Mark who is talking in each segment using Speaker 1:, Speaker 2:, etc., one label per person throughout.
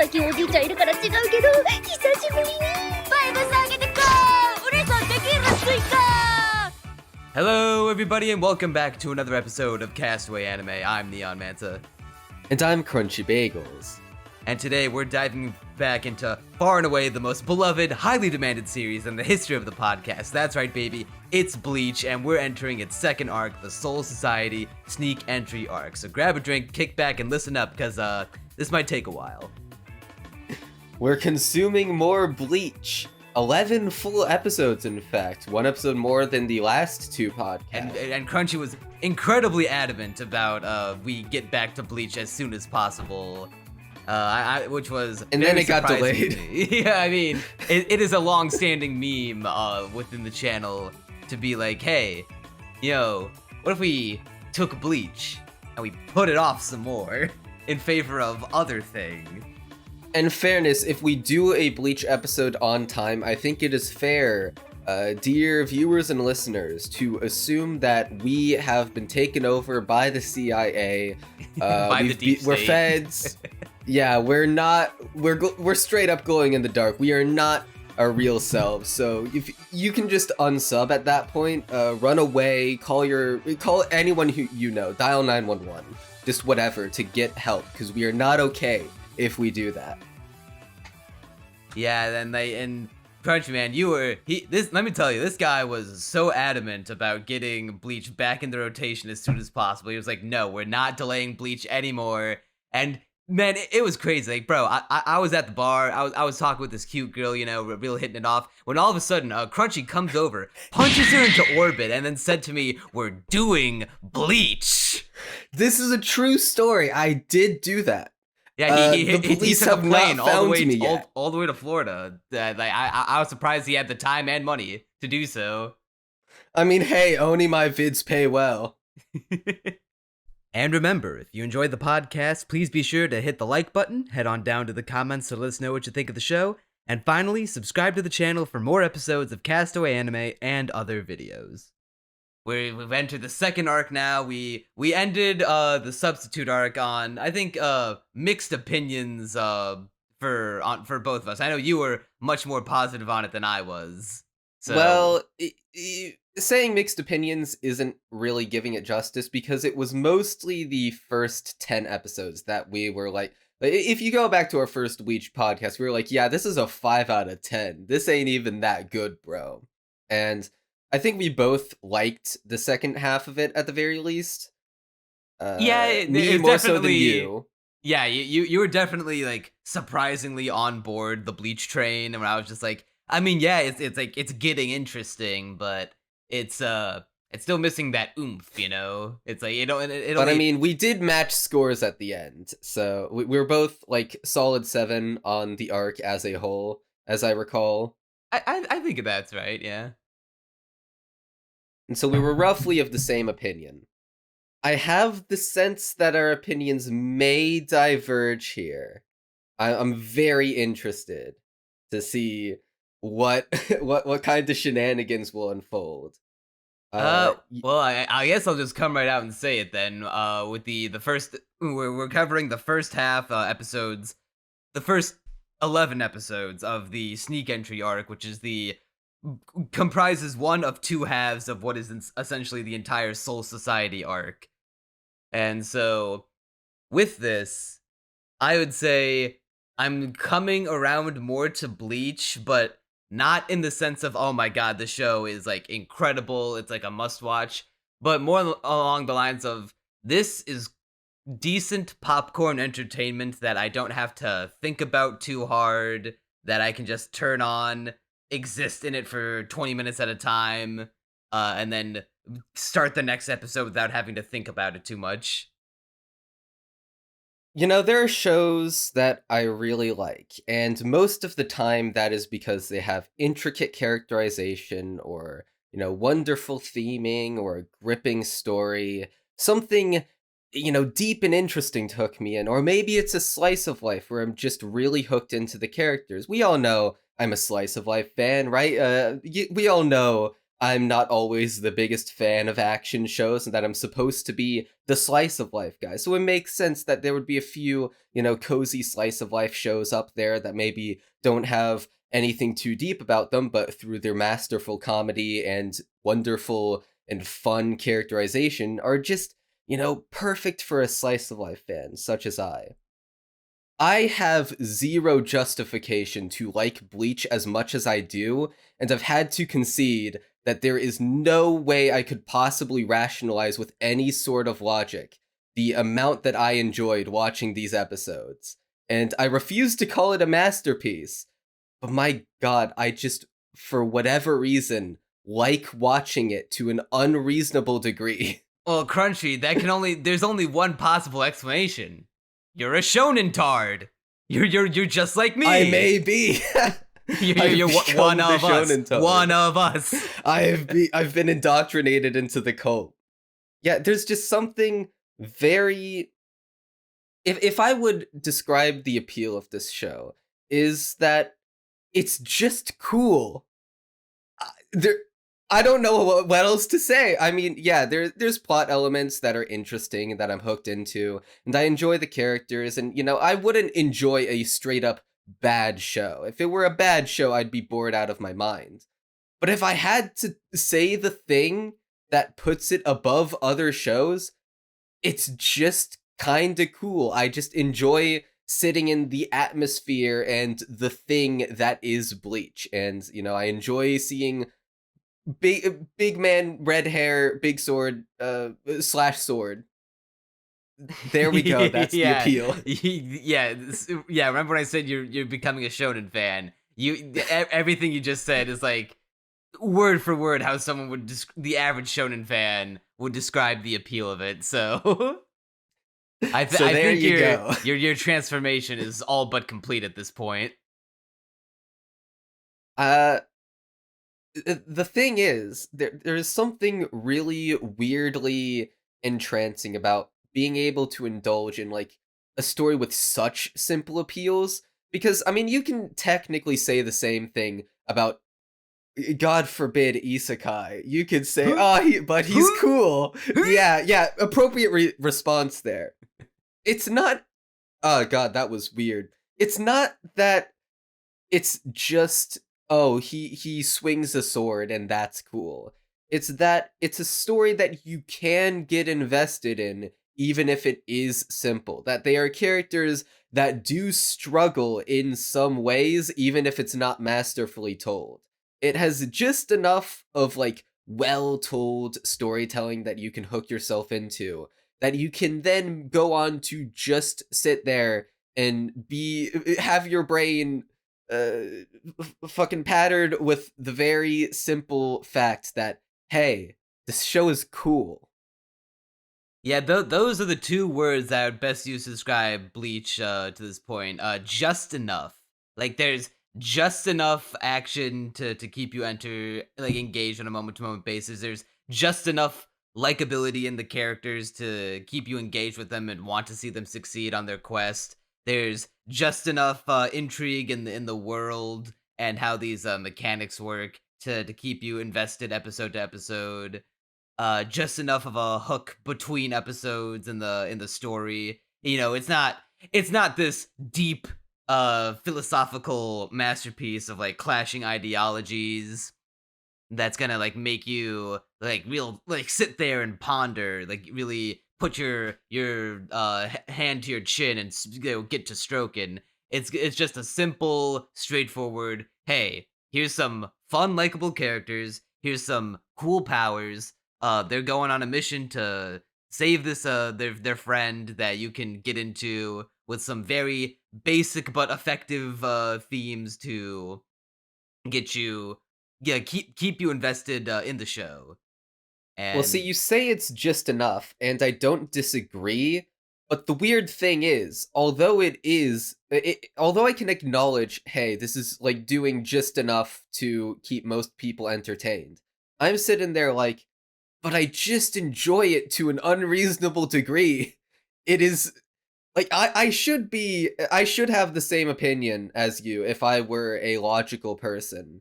Speaker 1: 最近おじいちゃんいるから違うけど久しぶりにバイブスあげてこう俺さんできるスイカ
Speaker 2: Hello everybody and welcome back to another episode of Castaway Anime. I'm Neon Manta.
Speaker 3: And I'm Crunchy Bagels.
Speaker 2: And today we're diving back into far and away the most beloved, highly demanded series in the history of the podcast. That's right, baby. It's Bleach, and we're entering its second arc, the Soul Society Sneak Entry arc. So grab a drink, kick back, and listen up, because this might take a while.
Speaker 3: We're consuming more Bleach. 11 full episodes, in fact. One episode more than the last two podcasts.
Speaker 2: And Crunchy was incredibly adamant about we get back to Bleach as soon as possible. Which was
Speaker 3: and then it got delayed.
Speaker 2: Yeah, I mean, it is a long-standing meme within the channel to be like, hey, what if we took Bleach and we put it off some more in favor of other thing?
Speaker 3: In fairness, if we do a Bleach episode on time, I think it is fair, dear viewers and listeners, to assume that we have been taken over by the CIA.
Speaker 2: By the deep state.
Speaker 3: We're feds. Yeah, we're straight up going in the dark. We are not our real selves. So if you can just unsub at that point, run away, call anyone who you know, dial 911, just whatever to get help, because we are not okay if we do that.
Speaker 2: Yeah, and Crunchy man, let me tell you, this guy was so adamant about getting Bleach back in the rotation as soon as possible. He was like, no, we're not delaying Bleach anymore. And man, it was crazy. Like, bro, I was at the bar. I was talking with this cute girl, real hitting it off. When all of a sudden, Crunchy comes over, punches her into orbit, and then said to me, "We're doing Bleach."
Speaker 3: This is a true story. I did do that.
Speaker 2: Yeah, he took a plane all the way to Florida. I was surprised he had the time and money to do so.
Speaker 3: I mean, hey, only my vids pay well.
Speaker 2: And remember, if you enjoyed the podcast, please be sure to hit the like button, head on down to the comments to let us know what you think of the show, and finally, subscribe to the channel for more episodes of Castaway Anime and other videos. We've entered the second arc now. We ended the substitute arc on, I think, mixed opinions for both of us. I know you were much more positive on it than I was. So.
Speaker 3: Well, saying mixed opinions isn't really giving it justice, because it was mostly the first 10 episodes that we were like, if you go back to our first Bleach podcast, we were like, yeah, this is a 5 out of 10. This ain't even that good, bro. And I think we both liked the second half of it at the very least. Me more so than you.
Speaker 2: Yeah, you were definitely like surprisingly on board the Bleach train, and I was just like, I mean, yeah, it's like it's getting interesting, but it's still missing that oomph, It's like
Speaker 3: But I mean, we did match scores at the end, so we were both like solid 7 on the arc as a whole, as I recall.
Speaker 2: I think that's right, yeah.
Speaker 3: And so we were roughly of the same opinion. I have the sense that our opinions may diverge here. I'm very interested to see what kind of shenanigans will unfold.
Speaker 2: Well, I guess I'll just come right out and say it then. With the first, we're covering the first half episodes, the first 11 episodes of the Sneak Entry arc, which is comprises one of two halves of what is essentially the entire Soul Society arc. And so, with this, I would say I'm coming around more to Bleach, but not in the sense of, oh my god, the show is like incredible, it's like a must-watch, but more along the lines of, this is decent popcorn entertainment that I don't have to think about too hard, that I can just turn on, exist in it for 20 minutes at a time, and then start the next episode without having to think about it too much.
Speaker 3: There are shows that I really like, and most of the time that is because they have intricate characterization, or, wonderful theming, or a gripping story, something, deep and interesting to hook me in, or maybe it's a slice of life where I'm just really hooked into the characters. We all know I'm a slice of life fan, right? We all know I'm not always the biggest fan of action shows and that I'm supposed to be the slice of life guy. So it makes sense that there would be a few, cozy slice of life shows up there that maybe don't have anything too deep about them, but through their masterful comedy and wonderful and fun characterization are just, perfect for a slice of life fan such as I. I have zero justification to like Bleach as much as I do, and I've had to concede that there is no way I could possibly rationalize with any sort of logic the amount that I enjoyed watching these episodes. And I refuse to call it a masterpiece, but my god, I just, for whatever reason, like watching it to an unreasonable degree.
Speaker 2: Well, Crunchy, there's only one possible explanation. You're a shonen tard. You're just like me.
Speaker 3: I may be.
Speaker 2: You're one of us. One of us.
Speaker 3: I've been indoctrinated into the cult. Yeah, there's just something very. If I would describe the appeal of this show, is that it's just cool. I don't know what else to say. I mean, yeah, there's plot elements that are interesting and that I'm hooked into, and I enjoy the characters, and I wouldn't enjoy a straight up bad show. If it were a bad show, I'd be bored out of my mind. But if I had to say the thing that puts it above other shows, it's just kind of cool. I just enjoy sitting in the atmosphere and the thing that is Bleach, and I enjoy seeing big man, red hair, big sword, slash sword. There we go. That's the appeal.
Speaker 2: Yeah. Remember when I said you're becoming a shonen fan? Everything you just said is like word for word how someone would the average shonen fan would describe the appeal of it. So I think your transformation is all but complete at this point.
Speaker 3: The thing is, there's something really weirdly entrancing about being able to indulge in like a story with such simple appeals. Because I mean, you can technically say the same thing about, God forbid, isekai. You could say, but he's cool. Yeah, appropriate response there. It's not. Oh god, that was weird. It's not that. It's just. Oh, he swings a sword and that's cool. It's that it's a story that you can get invested in even if it is simple. That they are characters that do struggle in some ways even if it's not masterfully told. It has just enough of like well-told storytelling that you can hook yourself into, that you can then go on to just sit there and have your brain fucking pattered with the very simple fact that, hey, this show is cool.
Speaker 2: Yeah, those are the two words that I would best use to describe Bleach to this point. Just enough. Like, there's just enough action to keep you engaged on a moment-to-moment basis. There's just enough likability in the characters to keep you engaged with them and want to see them succeed on their quest. There's just enough intrigue in the world and how these mechanics work to keep you invested episode to episode. Just enough of a hook between episodes in the story. It's not this deep philosophical masterpiece of like clashing ideologies that's gonna like make you sit there and ponder, like really put your hand to your chin and get to stroking. It's just a simple, straightforward, hey, here's some fun, likable characters, here's some cool powers. They're going on a mission to save this their friend that you can get into with some very basic but effective themes to get you keep you invested in the show. And
Speaker 3: well, see, you say it's just enough, and I don't disagree. But the weird thing is, although I can acknowledge, hey, this is like doing just enough to keep most people entertained, I'm sitting there like, but I just enjoy it to an unreasonable degree. It is like I should have the same opinion as you if I were a logical person,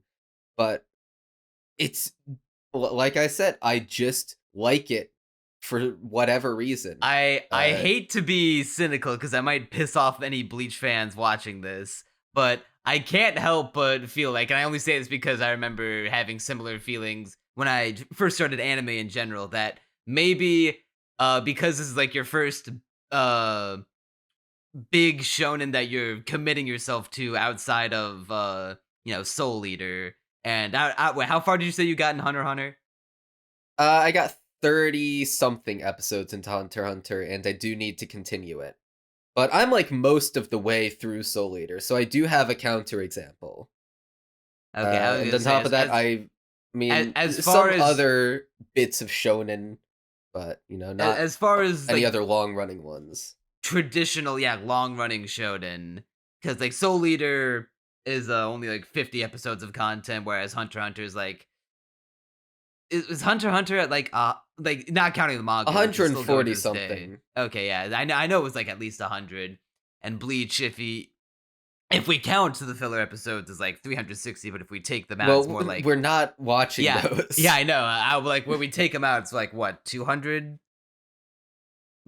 Speaker 3: but it's like I said, I just like it for whatever reason.
Speaker 2: I
Speaker 3: Uh,
Speaker 2: hate to be cynical because I might piss off any Bleach fans watching this, but I can't help but feel like, and I only say this because I remember having similar feelings when I first started anime in general, that maybe because this is like your first uh big shonen that you're committing yourself to outside of Soul Eater. And wait, how far did you say you got in Hunter x Hunter?
Speaker 3: I got 30 something episodes into Hunter x Hunter, and I do need to continue it. But I'm like most of the way through Soul Eater, so I do have a counterexample.
Speaker 2: Okay, I was
Speaker 3: And
Speaker 2: gonna
Speaker 3: on
Speaker 2: say,
Speaker 3: top of that, I mean,
Speaker 2: as
Speaker 3: some
Speaker 2: far as
Speaker 3: other bits of shonen, but not
Speaker 2: as far as
Speaker 3: any
Speaker 2: like
Speaker 3: other long running ones.
Speaker 2: traditional, yeah, long running shonen, because like Soul Eater is only like 50 episodes of content, whereas Hunter x Hunter is like is Hunter x Hunter at like not counting the manga, which is still going
Speaker 3: 140
Speaker 2: to this day.
Speaker 3: something.
Speaker 2: Okay, yeah, I know it was like at least 100, and Bleach, if we count the filler episodes, is like 360, but if we take them out, it's more like
Speaker 3: we're not watching
Speaker 2: yeah,
Speaker 3: those.
Speaker 2: yeah, I know. I like when we take them out, it's like what 200.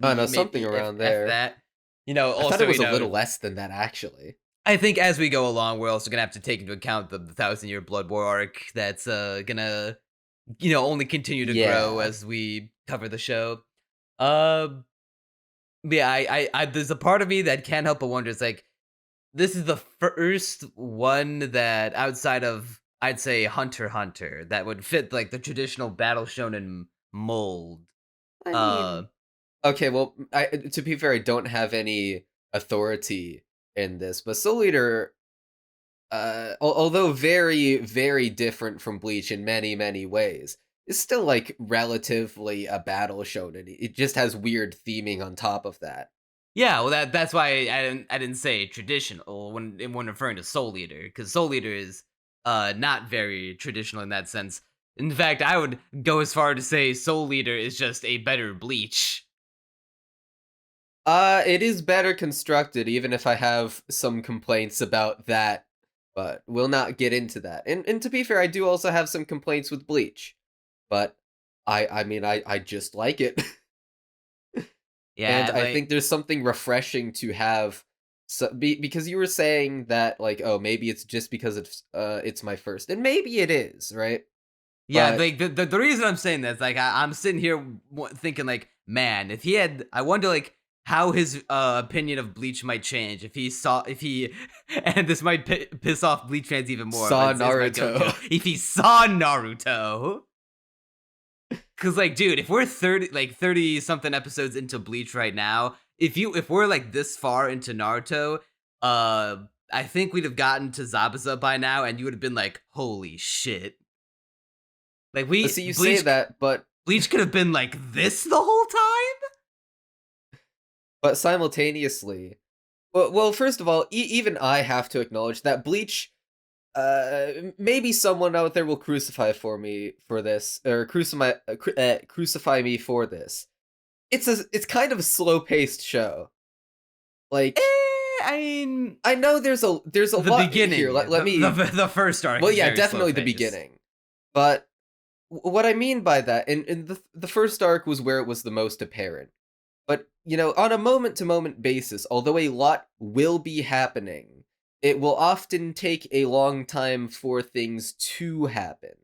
Speaker 3: Oh no, something around there.
Speaker 2: That.
Speaker 3: I
Speaker 2: Also,
Speaker 3: thought it was a little less than that, actually.
Speaker 2: I think as we go along, we're also gonna have to take into account the 1,000-year Blood War arc. That's gonna only continue to grow
Speaker 3: Yeah.
Speaker 2: as we cover the show. Yeah, I there's a part of me that can't help but wonder. It's like this is the first one that outside of I'd say Hunter x Hunter that would fit like the traditional battle shonen mold.
Speaker 3: I
Speaker 2: Uh,
Speaker 3: mean, okay, well, to be fair, I don't have any authority in this, but Soul Eater, although very, very different from Bleach in many, many ways, is still like relatively a battle shonen. It just has weird theming on top of that.
Speaker 2: Yeah, well, that's why I didn't say traditional when referring to Soul Eater, because Soul Eater is not very traditional in that sense. In fact, I would go as far to say Soul Eater is just a better Bleach.
Speaker 3: It is better constructed, even if I have some complaints about that, but we'll not get into that. And to be fair, I do also have some complaints with Bleach, but I mean, I just like it.
Speaker 2: Yeah,
Speaker 3: And I think there's something refreshing to have, because you were saying that like, oh, maybe it's just because it's my first, and maybe it is, right?
Speaker 2: yeah,
Speaker 3: But
Speaker 2: like the reason I'm saying that is like I'm sitting here thinking like, man, if he had, I wonder like how his opinion of Bleach might change if he and this might piss off Bleach fans even more.
Speaker 3: Saw
Speaker 2: but it's my go-to.
Speaker 3: Naruto.
Speaker 2: If he saw Naruto. Cause like, dude, if we're 30 something episodes into Bleach right now, if we're like this far into Naruto, I think we'd have gotten to Zabuza by now, and you would have been like, holy shit. Like
Speaker 3: see, you say that, but
Speaker 2: Bleach could have been like this the whole time.
Speaker 3: simultaneously, well, first of all, even I have to acknowledge that Bleach. Maybe someone out there will crucify me for this. It's kind of a slow-paced show. Like,
Speaker 2: I mean,
Speaker 3: I know there's a
Speaker 2: the
Speaker 3: lot
Speaker 2: beginning
Speaker 3: here. Let me.
Speaker 2: the first arc.
Speaker 3: Well,
Speaker 2: is
Speaker 3: yeah,
Speaker 2: very
Speaker 3: definitely the
Speaker 2: slow-paced.
Speaker 3: beginning. But what I mean by that, in the first arc was where it was the most apparent. But on a moment-to-moment basis, although a lot will be happening, it will often take a long time for things to happen.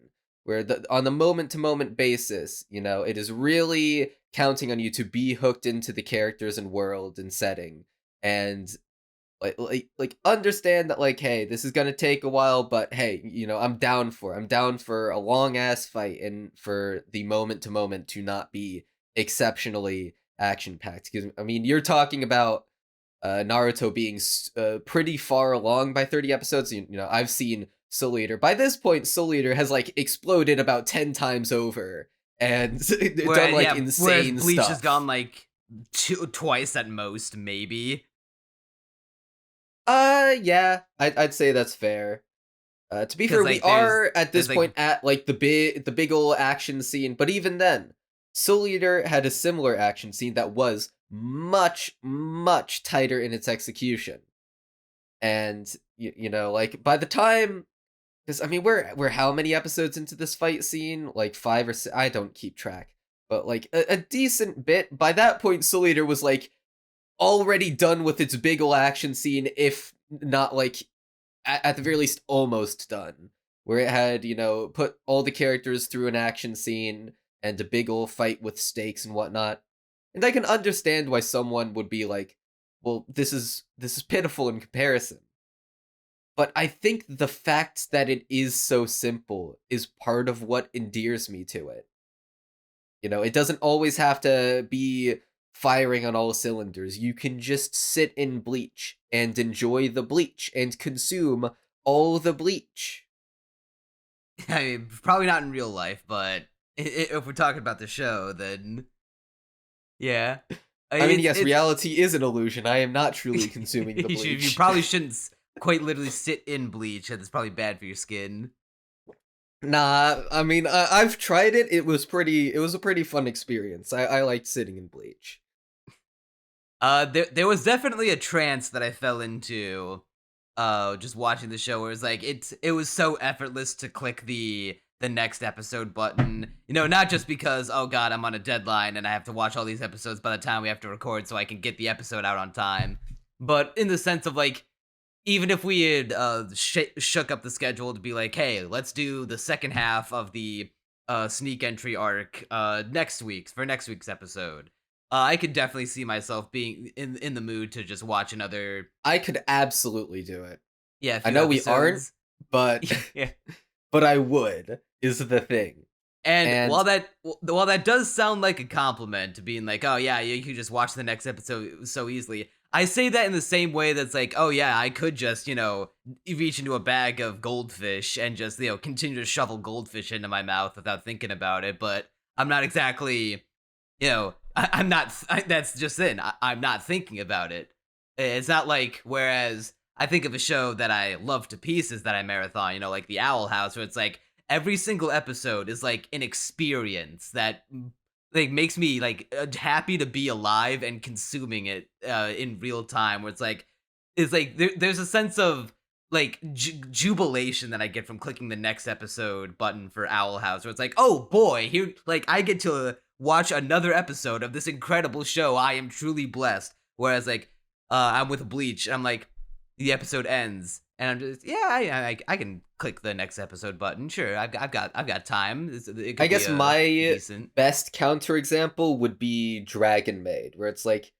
Speaker 3: Where on the moment-to-moment basis, it is really counting on you to be hooked into the characters and world and setting, and like understand that like, hey, this is gonna take a while, but hey, I'm down for a long ass fight, and for the moment-to-moment to not be exceptionally action-packed. Because I mean, you're talking about Naruto being pretty far along by 30 episodes. I've seen Soul Eater. By this point, Soul Eater has like exploded about 10 times over and done like insane
Speaker 2: Bleach
Speaker 3: stuff.
Speaker 2: has gone like twice at most, maybe.
Speaker 3: Yeah, I'd say that's fair. To be fair, we are at this point at like the big ol' action scene, but even then, Soul Eater had a similar action scene that was much, much tighter in its execution. And like by the time because I mean we're how many episodes into this fight scene? Like 5 or 6. I don't keep track, but like a decent bit. By that point, Soul Eater was like already done with its big ol' action scene, if not like at the very least almost done, where it had, put all the characters through an action scene and a big ol' fight with stakes and whatnot. And I can understand why someone would be like, well, this is pitiful in comparison. But I think the fact that it is so simple is part of what endears me to it. It doesn't always have to be firing on all cylinders. You can just sit in Bleach and enjoy the Bleach and consume all the Bleach.
Speaker 2: I mean, probably not in real life, but if we're talking about the show, then yeah.
Speaker 3: I mean, yes, reality is an illusion. I am not truly consuming the Bleach.
Speaker 2: You probably shouldn't quite literally sit in Bleach, and it's probably bad for your skin.
Speaker 3: Nah, I mean, I've tried it. It was a pretty fun experience. I liked sitting in Bleach.
Speaker 2: There was definitely a trance that I fell into, just watching the show, where it was like it was so effortless to click the next episode button. Not just because, oh god, I'm on a deadline and I have to watch all these episodes by the time we have to record so I can get the episode out on time, but in the sense of like, even if we had shook up the schedule to be like, hey, let's do the second half of the sneak entry arc next week's episode, I could definitely see myself being in the mood to just watch another.
Speaker 3: I could absolutely do it.
Speaker 2: Yeah,
Speaker 3: I know
Speaker 2: episodes.
Speaker 3: We aren't, but
Speaker 2: yeah.
Speaker 3: But I would, is the thing.
Speaker 2: And while that does sound like a compliment, to being like, oh yeah, you could just watch the next episode so easily, I say that in the same way that's like, oh yeah, I could just, reach into a bag of goldfish and just, continue to shovel goldfish into my mouth without thinking about it, but I'm not exactly, I'm not, that's just it, I'm not thinking about it. It's not like, whereas I think of a show that I love to pieces that I marathon, like The Owl House, where it's like, every single episode is like an experience that like makes me like happy to be alive and consuming it in real time, where it's like there's a sense of like jubilation that I get from clicking the next episode button for Owl House, where it's like, oh boy, here, like, I get to watch another episode of this incredible show. I am truly blessed. Whereas like I'm with Bleach, I'm like, the episode ends and I'm just, I can click the next episode button. Sure, I've got time.
Speaker 3: I guess my best counterexample would be Dragon Maid, where it's like,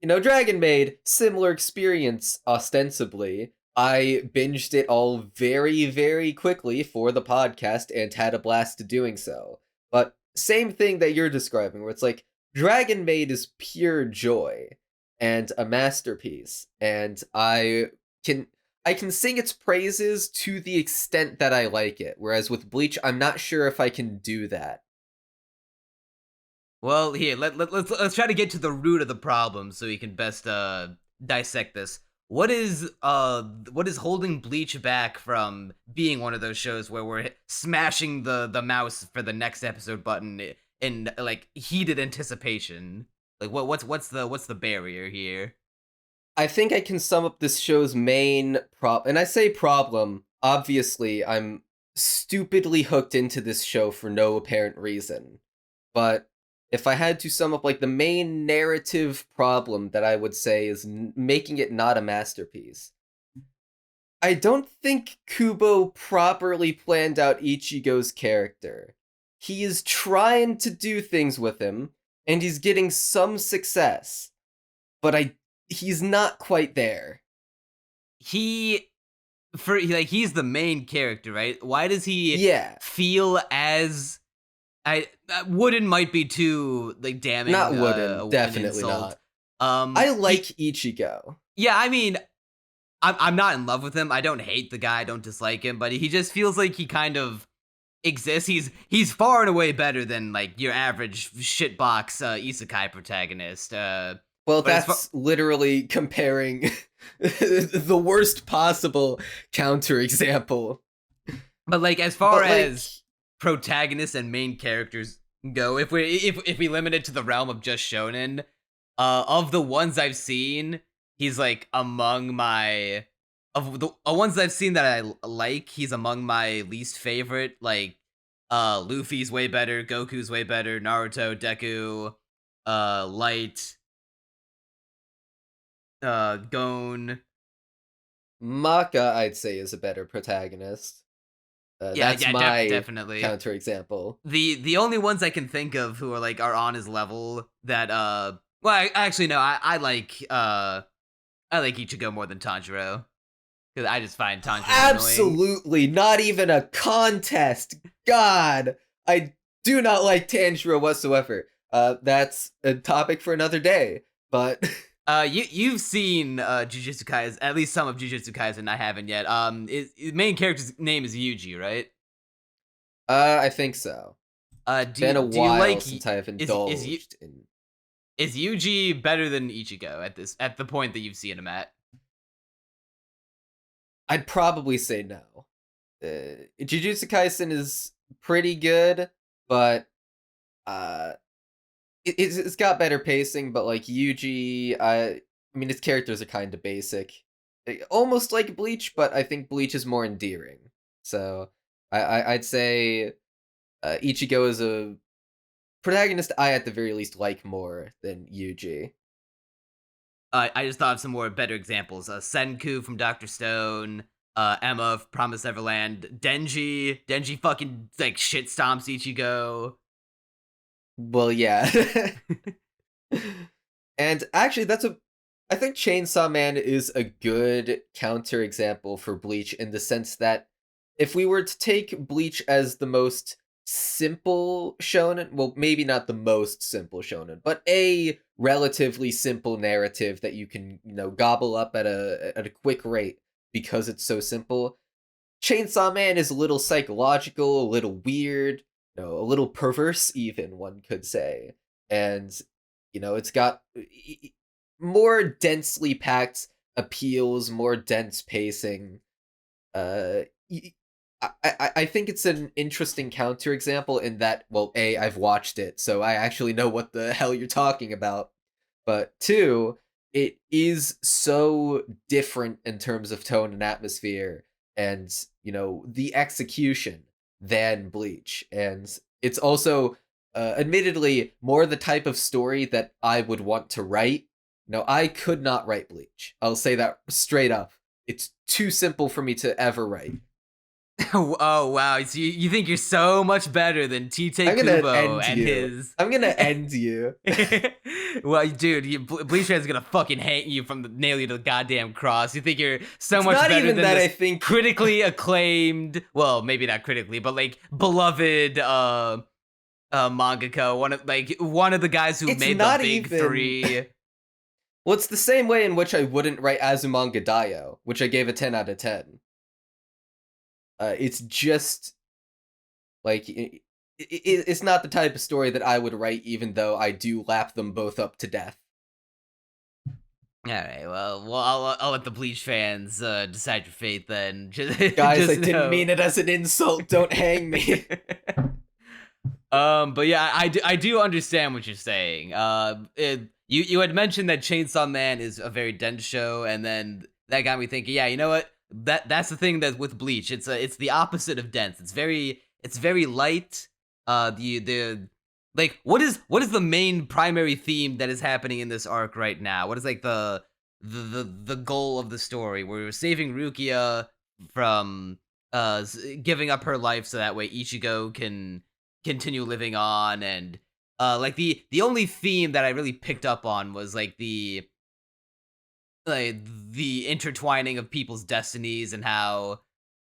Speaker 3: Dragon Maid, similar experience ostensibly. I binged it all very, very quickly for the podcast and had a blast doing so. But same thing that you're describing, where it's like, Dragon Maid is pure joy and a masterpiece, and I can sing its praises to the extent that I like it, whereas with Bleach, I'm not sure if I can do that.
Speaker 2: Well, here, let's try to get to the root of the problem so we can best dissect this. What is holding Bleach back from being one of those shows where we're smashing the mouse for the next episode button in like heated anticipation? Like what's the barrier here?
Speaker 3: I think I can sum up this show's main problem, and I say problem, obviously I'm stupidly hooked into this show for no apparent reason. But if I had to sum up like the main narrative problem that I would say is making it not a masterpiece, I don't think Kubo properly planned out Ichigo's character. He is trying to do things with him, and he's getting some success, but he's not quite there.
Speaker 2: He's the main character, right? Why does he feel as wooden might be too like damning?
Speaker 3: Not wooden, definitely not. I like Ichigo.
Speaker 2: Yeah, I mean, I'm not in love with him. I don't hate the guy. I don't dislike him, but he just feels like he kind of exists. He's far and away better than like your average shitbox isekai protagonist.
Speaker 3: Well, that's literally comparing the worst possible counterexample.
Speaker 2: But like, as far as protagonists and main characters go, if we limit it to the realm of just shonen, of the ones I've seen, he's like among my of the ones I've seen that I like, he's among my least favorite. Like, Luffy's way better, Goku's way better, Naruto, Deku, Light, Gon.
Speaker 3: Maka, I'd say, is a better protagonist.
Speaker 2: Yeah,
Speaker 3: That's my
Speaker 2: definitely.
Speaker 3: counterexample.
Speaker 2: The only ones I can think of who are like are on his level that well, actually no, I like Ichigo more than Tanjiro because I just find Tanjiro annoying.
Speaker 3: Absolutely, not even a contest. God, I do not like Tanjiro whatsoever. That's a topic for another day. But
Speaker 2: you've seen Jujutsu Kaisen, at least some of Jujutsu Kaisen. I haven't yet. His main character's name is Yuji, right?
Speaker 3: I think so. Been a
Speaker 2: do you
Speaker 3: while
Speaker 2: like
Speaker 3: since I have indulged in.
Speaker 2: Is Yuji better than Ichigo at the point that you've seen him at?
Speaker 3: I'd probably say no. Jujutsu Kaisen is pretty good, but it's got better pacing. But like Yuji, I mean, his characters are kind of basic, almost like Bleach, but I think Bleach is more endearing. So I'd say Ichigo is a protagonist I at the very least like more than Yuji.
Speaker 2: I just thought of some more better examples. Senku from Doctor Stone, Emma from Promised Neverland, Denji fucking like shit stomps Ichigo.
Speaker 3: Well, yeah. And actually, I think Chainsaw Man is a good counterexample for Bleach in the sense that if we were to take Bleach as the most simple shonen, well, maybe not the most simple shonen, but a relatively simple narrative that you can, gobble up at a quick rate because it's so simple. Chainsaw Man is a little psychological, a little weird, a little perverse even, one could say. And it's got more densely packed appeals, more dense pacing. I think it's an interesting counterexample in that, well, A, I've watched it, so I actually know what the hell you're talking about. But two, it is so different in terms of tone and atmosphere and, the execution than Bleach. And it's also, admittedly, more the type of story that I would want to write. I could not write Bleach. I'll say that straight up. It's too simple for me to ever write.
Speaker 2: Oh wow! So you think you're so much better than Tite Kubo and his?
Speaker 3: I'm gonna end you.
Speaker 2: Well, dude, Bleach fan's gonna fucking hang you from nail you to the goddamn cross. You think you're so
Speaker 3: it's
Speaker 2: much
Speaker 3: not
Speaker 2: better
Speaker 3: even
Speaker 2: than
Speaker 3: that
Speaker 2: this
Speaker 3: I think
Speaker 2: critically acclaimed? Well, maybe not critically, but like beloved mangaka. One of the guys who made the big three.
Speaker 3: Well, it's the same way in which I wouldn't write Azumanga Daioh, which I gave a 10 out of 10. It's just like it's not the type of story that I would write, even though I do lap them both up to death.
Speaker 2: All right, well, I'll let the Bleach fans decide your fate then.
Speaker 3: Guys, I didn't mean it as an insult. Don't hang me.
Speaker 2: But yeah, I do understand what you're saying. You had mentioned that Chainsaw Man is a very dense show, and then that got me thinking. Yeah, you know what? That's the thing that with Bleach, it's the opposite of dense. It's very light. Like what is the main primary theme that is happening in this arc right now? What is like the goal of the story? We're saving Rukia from giving up her life so that way Ichigo can continue living on, and like the only theme that I really picked up on was like the intertwining of people's destinies and how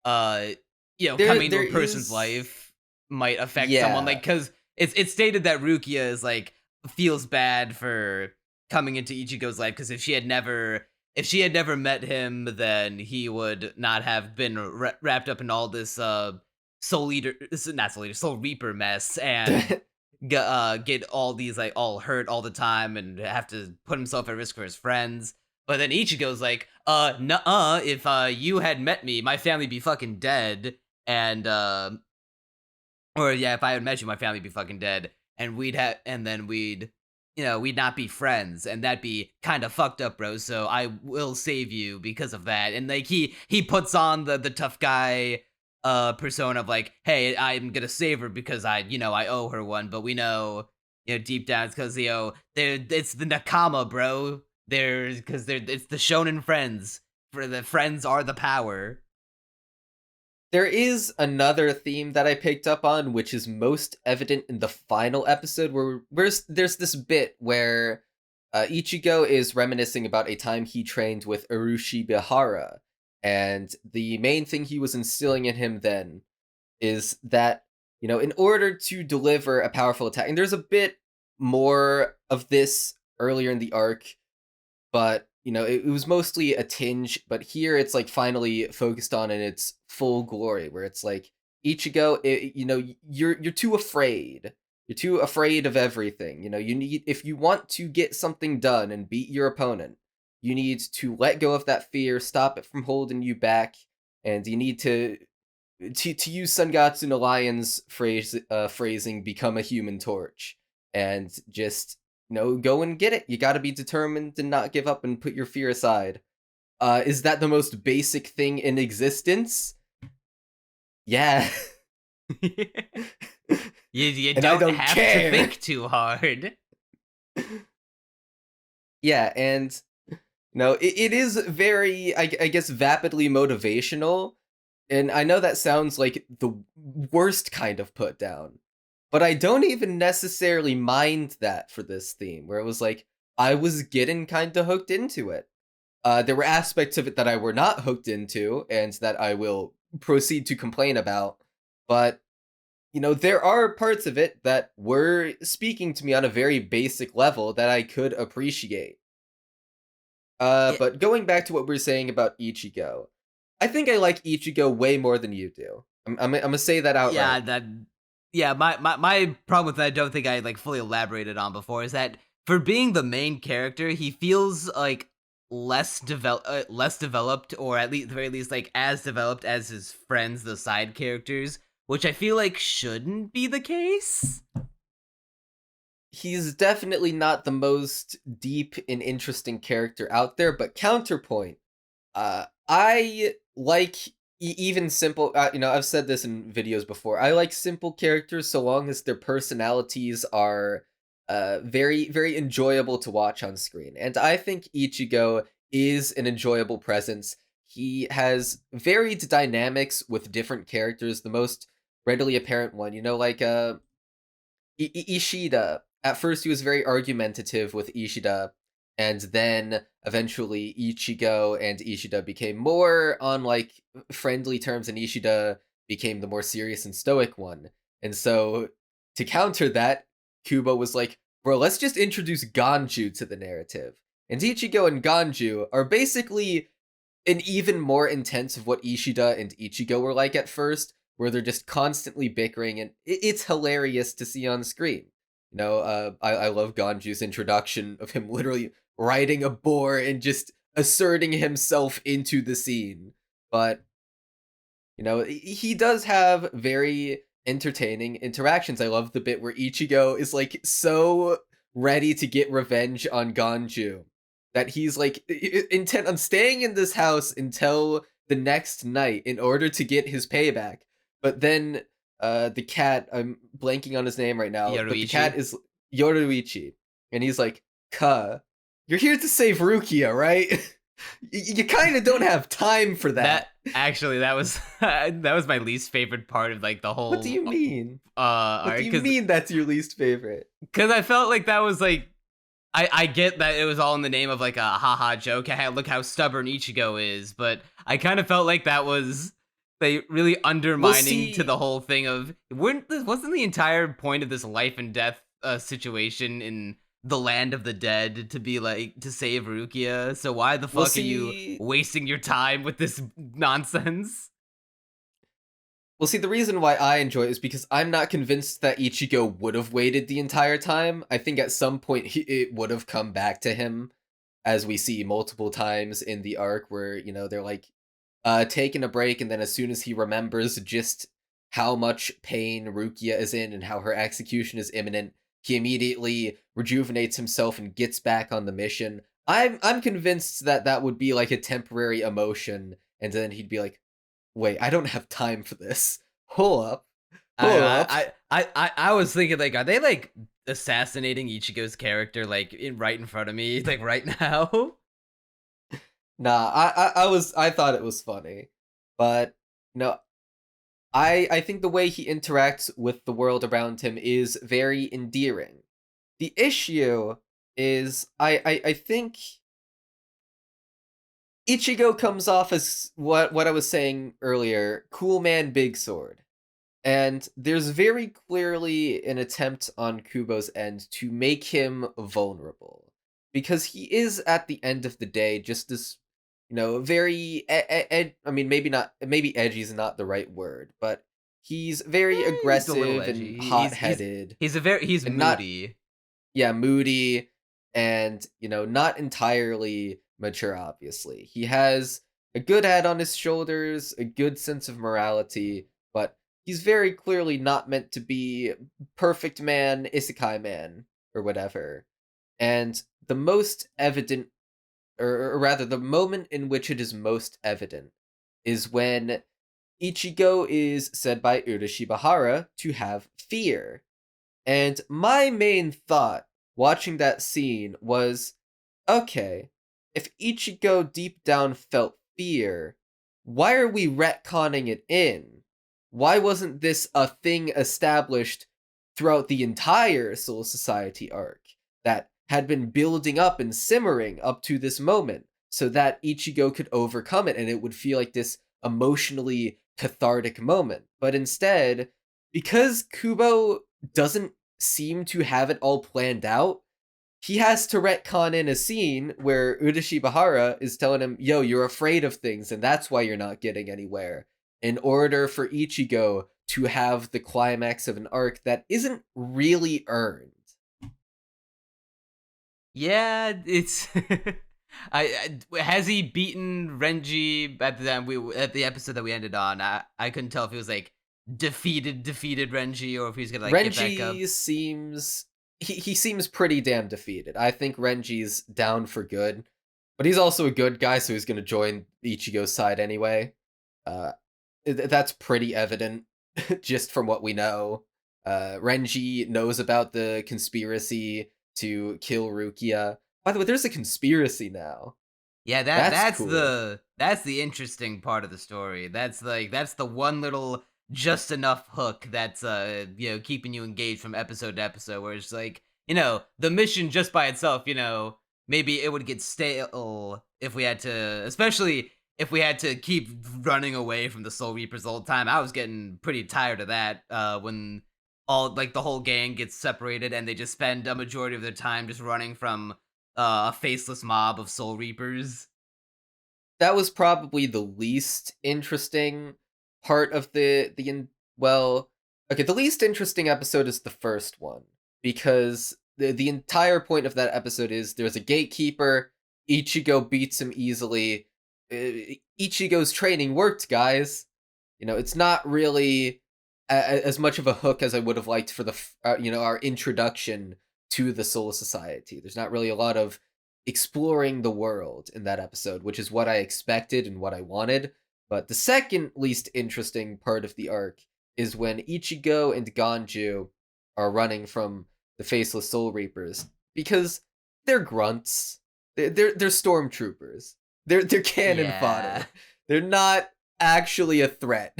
Speaker 2: coming to a person's life might affect someone, like because it's stated that Rukia is like feels bad for coming into Ichigo's life because if she had never met him, then he would not have been wrapped up in all this soul reaper mess and get all these like all hurt all the time and have to put himself at risk for his friends. But then Ichigo's like, nuh-uh, if you had met me, my family'd be fucking dead, and or yeah, if I had met you, my family'd be fucking dead, and then we'd we'd not be friends, and that'd be kind of fucked up, bro. So I will save you because of that. And like he puts on the tough guy persona of like, hey, I'm gonna save her because I owe her one. But we know, deep down it's because it's the nakama, bro. It's the shonen friends. For the friends are the power.
Speaker 3: There is another theme that I picked up on, which is most evident in the final episode, where there's this bit where Ichigo is reminiscing about a time he trained with Urushibihara, and the main thing he was instilling in him then is that, in order to deliver a powerful attack, and there's a bit more of this earlier in the arc, but it was mostly a tinge, but here it's like finally focused on in its full glory, where it's like, Ichigo, you're too afraid. You're too afraid of everything. You need, if you want to get something done and beat your opponent, you need to let go of that fear, stop it from holding you back, and you need to use Sangatsu no Lion's phrasing, become a human torch, and just go and get it. You gotta be determined and not give up and put your fear aside. Is that the most basic thing in existence? Yeah.
Speaker 2: you don't have to think too hard.
Speaker 3: Yeah, and it is very, I guess, vapidly motivational, and I know that sounds like the worst kind of put down, but I don't even necessarily mind that for this theme, where it was like, I was getting kind of hooked into it. There were aspects of it that I were not hooked into, and that I will proceed to complain about, but, there are parts of it that were speaking to me on a very basic level that I could appreciate. But going back to what we were saying about Ichigo, I think I like Ichigo way more than you do. I'm gonna say that outright.
Speaker 2: My problem with that, I don't think I like fully elaborated on before, is that for being the main character, he feels like less developed, or at least, very least, like as developed as his friends, the side characters, which I feel like shouldn't be the case.
Speaker 3: He's definitely not the most deep and interesting character out there, but counterpoint, I like even simple, I've said this in videos before, I like simple characters so long as their personalities are very, very enjoyable to watch on screen. And I think Ichigo is an enjoyable presence. He has varied dynamics with different characters. The most readily apparent one, like Ishida. At first, he was very argumentative with Ishida, and then eventually Ichigo and Ishida became more on like friendly terms, and Ishida became the more serious and stoic one. And so, to counter that, Kubo was like, bro, let's just introduce Ganju to the narrative. And Ichigo and Ganju are basically an even more intense of what Ishida and Ichigo were like at first, where they're just constantly bickering, and it's hilarious to see on screen. I love Ganju's introduction of him literally riding a boar and just asserting himself into the scene. But, he does have very entertaining interactions. I love the bit where Ichigo is like so ready to get revenge on Ganju that he's like intent on staying in this house until the next night in order to get his payback. But then the cat, I'm blanking on his name right now, but the cat is Yoruichi, and he's like, you're here to save Rukia, right? You kind of don't have time for that.
Speaker 2: That was that was my least favorite part of like the whole.
Speaker 3: What do you mean? What do you
Speaker 2: right,
Speaker 3: mean that's your least favorite?
Speaker 2: Because I felt like that was like, I get that it was all in the name of like a haha joke. Look how stubborn Ichigo is, but I kind of felt like that was they really undermining to the whole thing of wasn't the entire point of this life and death situation in the land of the dead to be like to save Rukia? So why the fuck are you wasting your time with this nonsense?
Speaker 3: Well, see, the reason why I enjoy it is because I'm not convinced that Ichigo would have waited the entire time. I think at some point it would have come back to him, as we see multiple times in the arc where, they're like taking a break, and then as soon as he remembers just how much pain Rukia is in and how her execution is imminent, he immediately rejuvenates himself and gets back on the mission. I'm convinced that that would be like a temporary emotion, and then he'd be like, "Wait, I don't have time for this. Hold up, hold up."
Speaker 2: I was thinking, like, are they like assassinating Ichigo's character like right in front of me, like right now?
Speaker 3: Nah, I thought it was funny, but no, I think the way he interacts with the world around him is very endearing. The issue is I think Ichigo comes off as what I was saying earlier, cool man big sword. And there's very clearly an attempt on Kubo's end to make him vulnerable. Because he is, at the end of the day, just this, very, I mean, maybe edgy is not the right word, but he's very
Speaker 2: He's a little
Speaker 3: aggressive
Speaker 2: edgy.
Speaker 3: and hot-headed.
Speaker 2: He's
Speaker 3: and not,
Speaker 2: moody.
Speaker 3: yeah, moody, and, not entirely mature, obviously. He has a good head on his shoulders, a good sense of morality, but he's very clearly not meant to be perfect man, isekai man, or whatever. And the most evident, or rather, the moment in which it is most evident is when Ichigo is said by Urashibahara to have fear. And my main thought watching that scene was, okay, if Ichigo deep down felt fear, why are we retconning it in? Why wasn't this a thing established throughout the entire Soul Society arc that had been building up and simmering up to this moment so that Ichigo could overcome it and it would feel like this emotionally cathartic moment? But instead, because Kubo doesn't seem to have it all planned out, he has to retcon in a scene where Urashibahara is telling him, yo, you're afraid of things, and that's why you're not getting anywhere, in order for Ichigo to have the climax of an arc that isn't really earned.
Speaker 2: Yeah, it's. Has he beaten Renji at the episode that we ended on? I couldn't tell if he was like defeated Renji or if he's gonna like get back up.
Speaker 3: Renji seems he seems pretty damn defeated. I think Renji's down for good, but he's also a good guy, so he's gonna join Ichigo's side anyway. That's pretty evident just from what we know. Renji knows about the conspiracy to kill Rukia. By the way, there's a conspiracy now.
Speaker 2: Yeah,
Speaker 3: That's cool.
Speaker 2: that's the interesting part of the story. That's the one little just enough hook that's keeping you engaged from episode to episode, where it's like, the mission just by itself, maybe it would get stale if we had to, especially if we had to keep running away from the Soul Reapers all the time. I was getting pretty tired of that when all like the whole gang gets separated and they just spend a majority of their time just running from a faceless mob of Soul Reapers.
Speaker 3: That was probably the least interesting part of well, okay, the least interesting episode is the first one, because the entire point of that episode is there's a gatekeeper, Ichigo beats him easily. Ichigo's training worked, guys. It's not really as much of a hook as I would have liked for our introduction to the Soul Society. There's not really a lot of exploring the world in that episode, which is what I expected and what I wanted. But the second least interesting part of the arc is when Ichigo and Ganju are running from the Faceless Soul Reapers, because they're grunts. They're stormtroopers. They're cannon fodder. They're not actually a threat.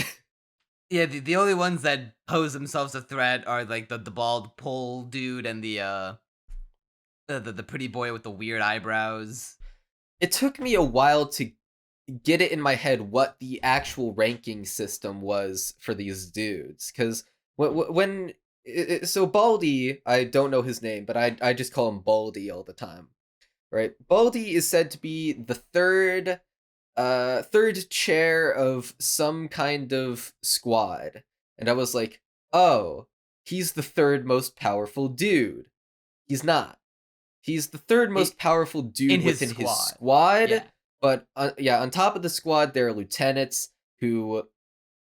Speaker 2: Yeah, the only ones that pose themselves a threat are like the bald pole dude and the pretty boy with the weird eyebrows.
Speaker 3: It took me a while to get it in my head what the actual ranking system was for these dudes, because so Baldy, I don't know his name, but I just call him Baldy all the time, right? Baldy is said to be the third chair of some kind of squad, and I was like, oh, he's the third most powerful dude. He's not. He's the third most powerful dude within his squad. Yeah. But on top of the squad, there are lieutenants who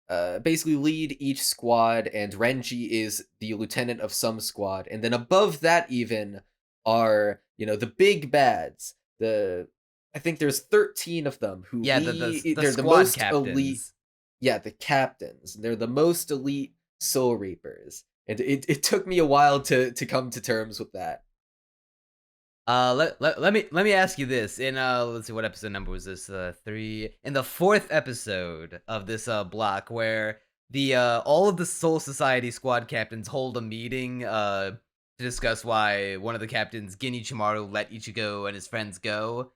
Speaker 3: basically lead each squad, and Renji is the lieutenant of some squad, and then above that even are the big bads. I think there's 13 of them who
Speaker 2: Yeah,
Speaker 3: lead.
Speaker 2: the
Speaker 3: They're the
Speaker 2: squad
Speaker 3: most elite.
Speaker 2: captains.
Speaker 3: Yeah, the captains. They're the most elite Soul Reapers, and it took me a while to come to terms with that.
Speaker 2: Let me ask you this. In let's see, what episode number was this? 3. In the 4th episode of this block, where the all of the Soul Society squad captains hold a meeting to discuss why one of the captains, Gin Ichimaru, let Ichigo and his friends go.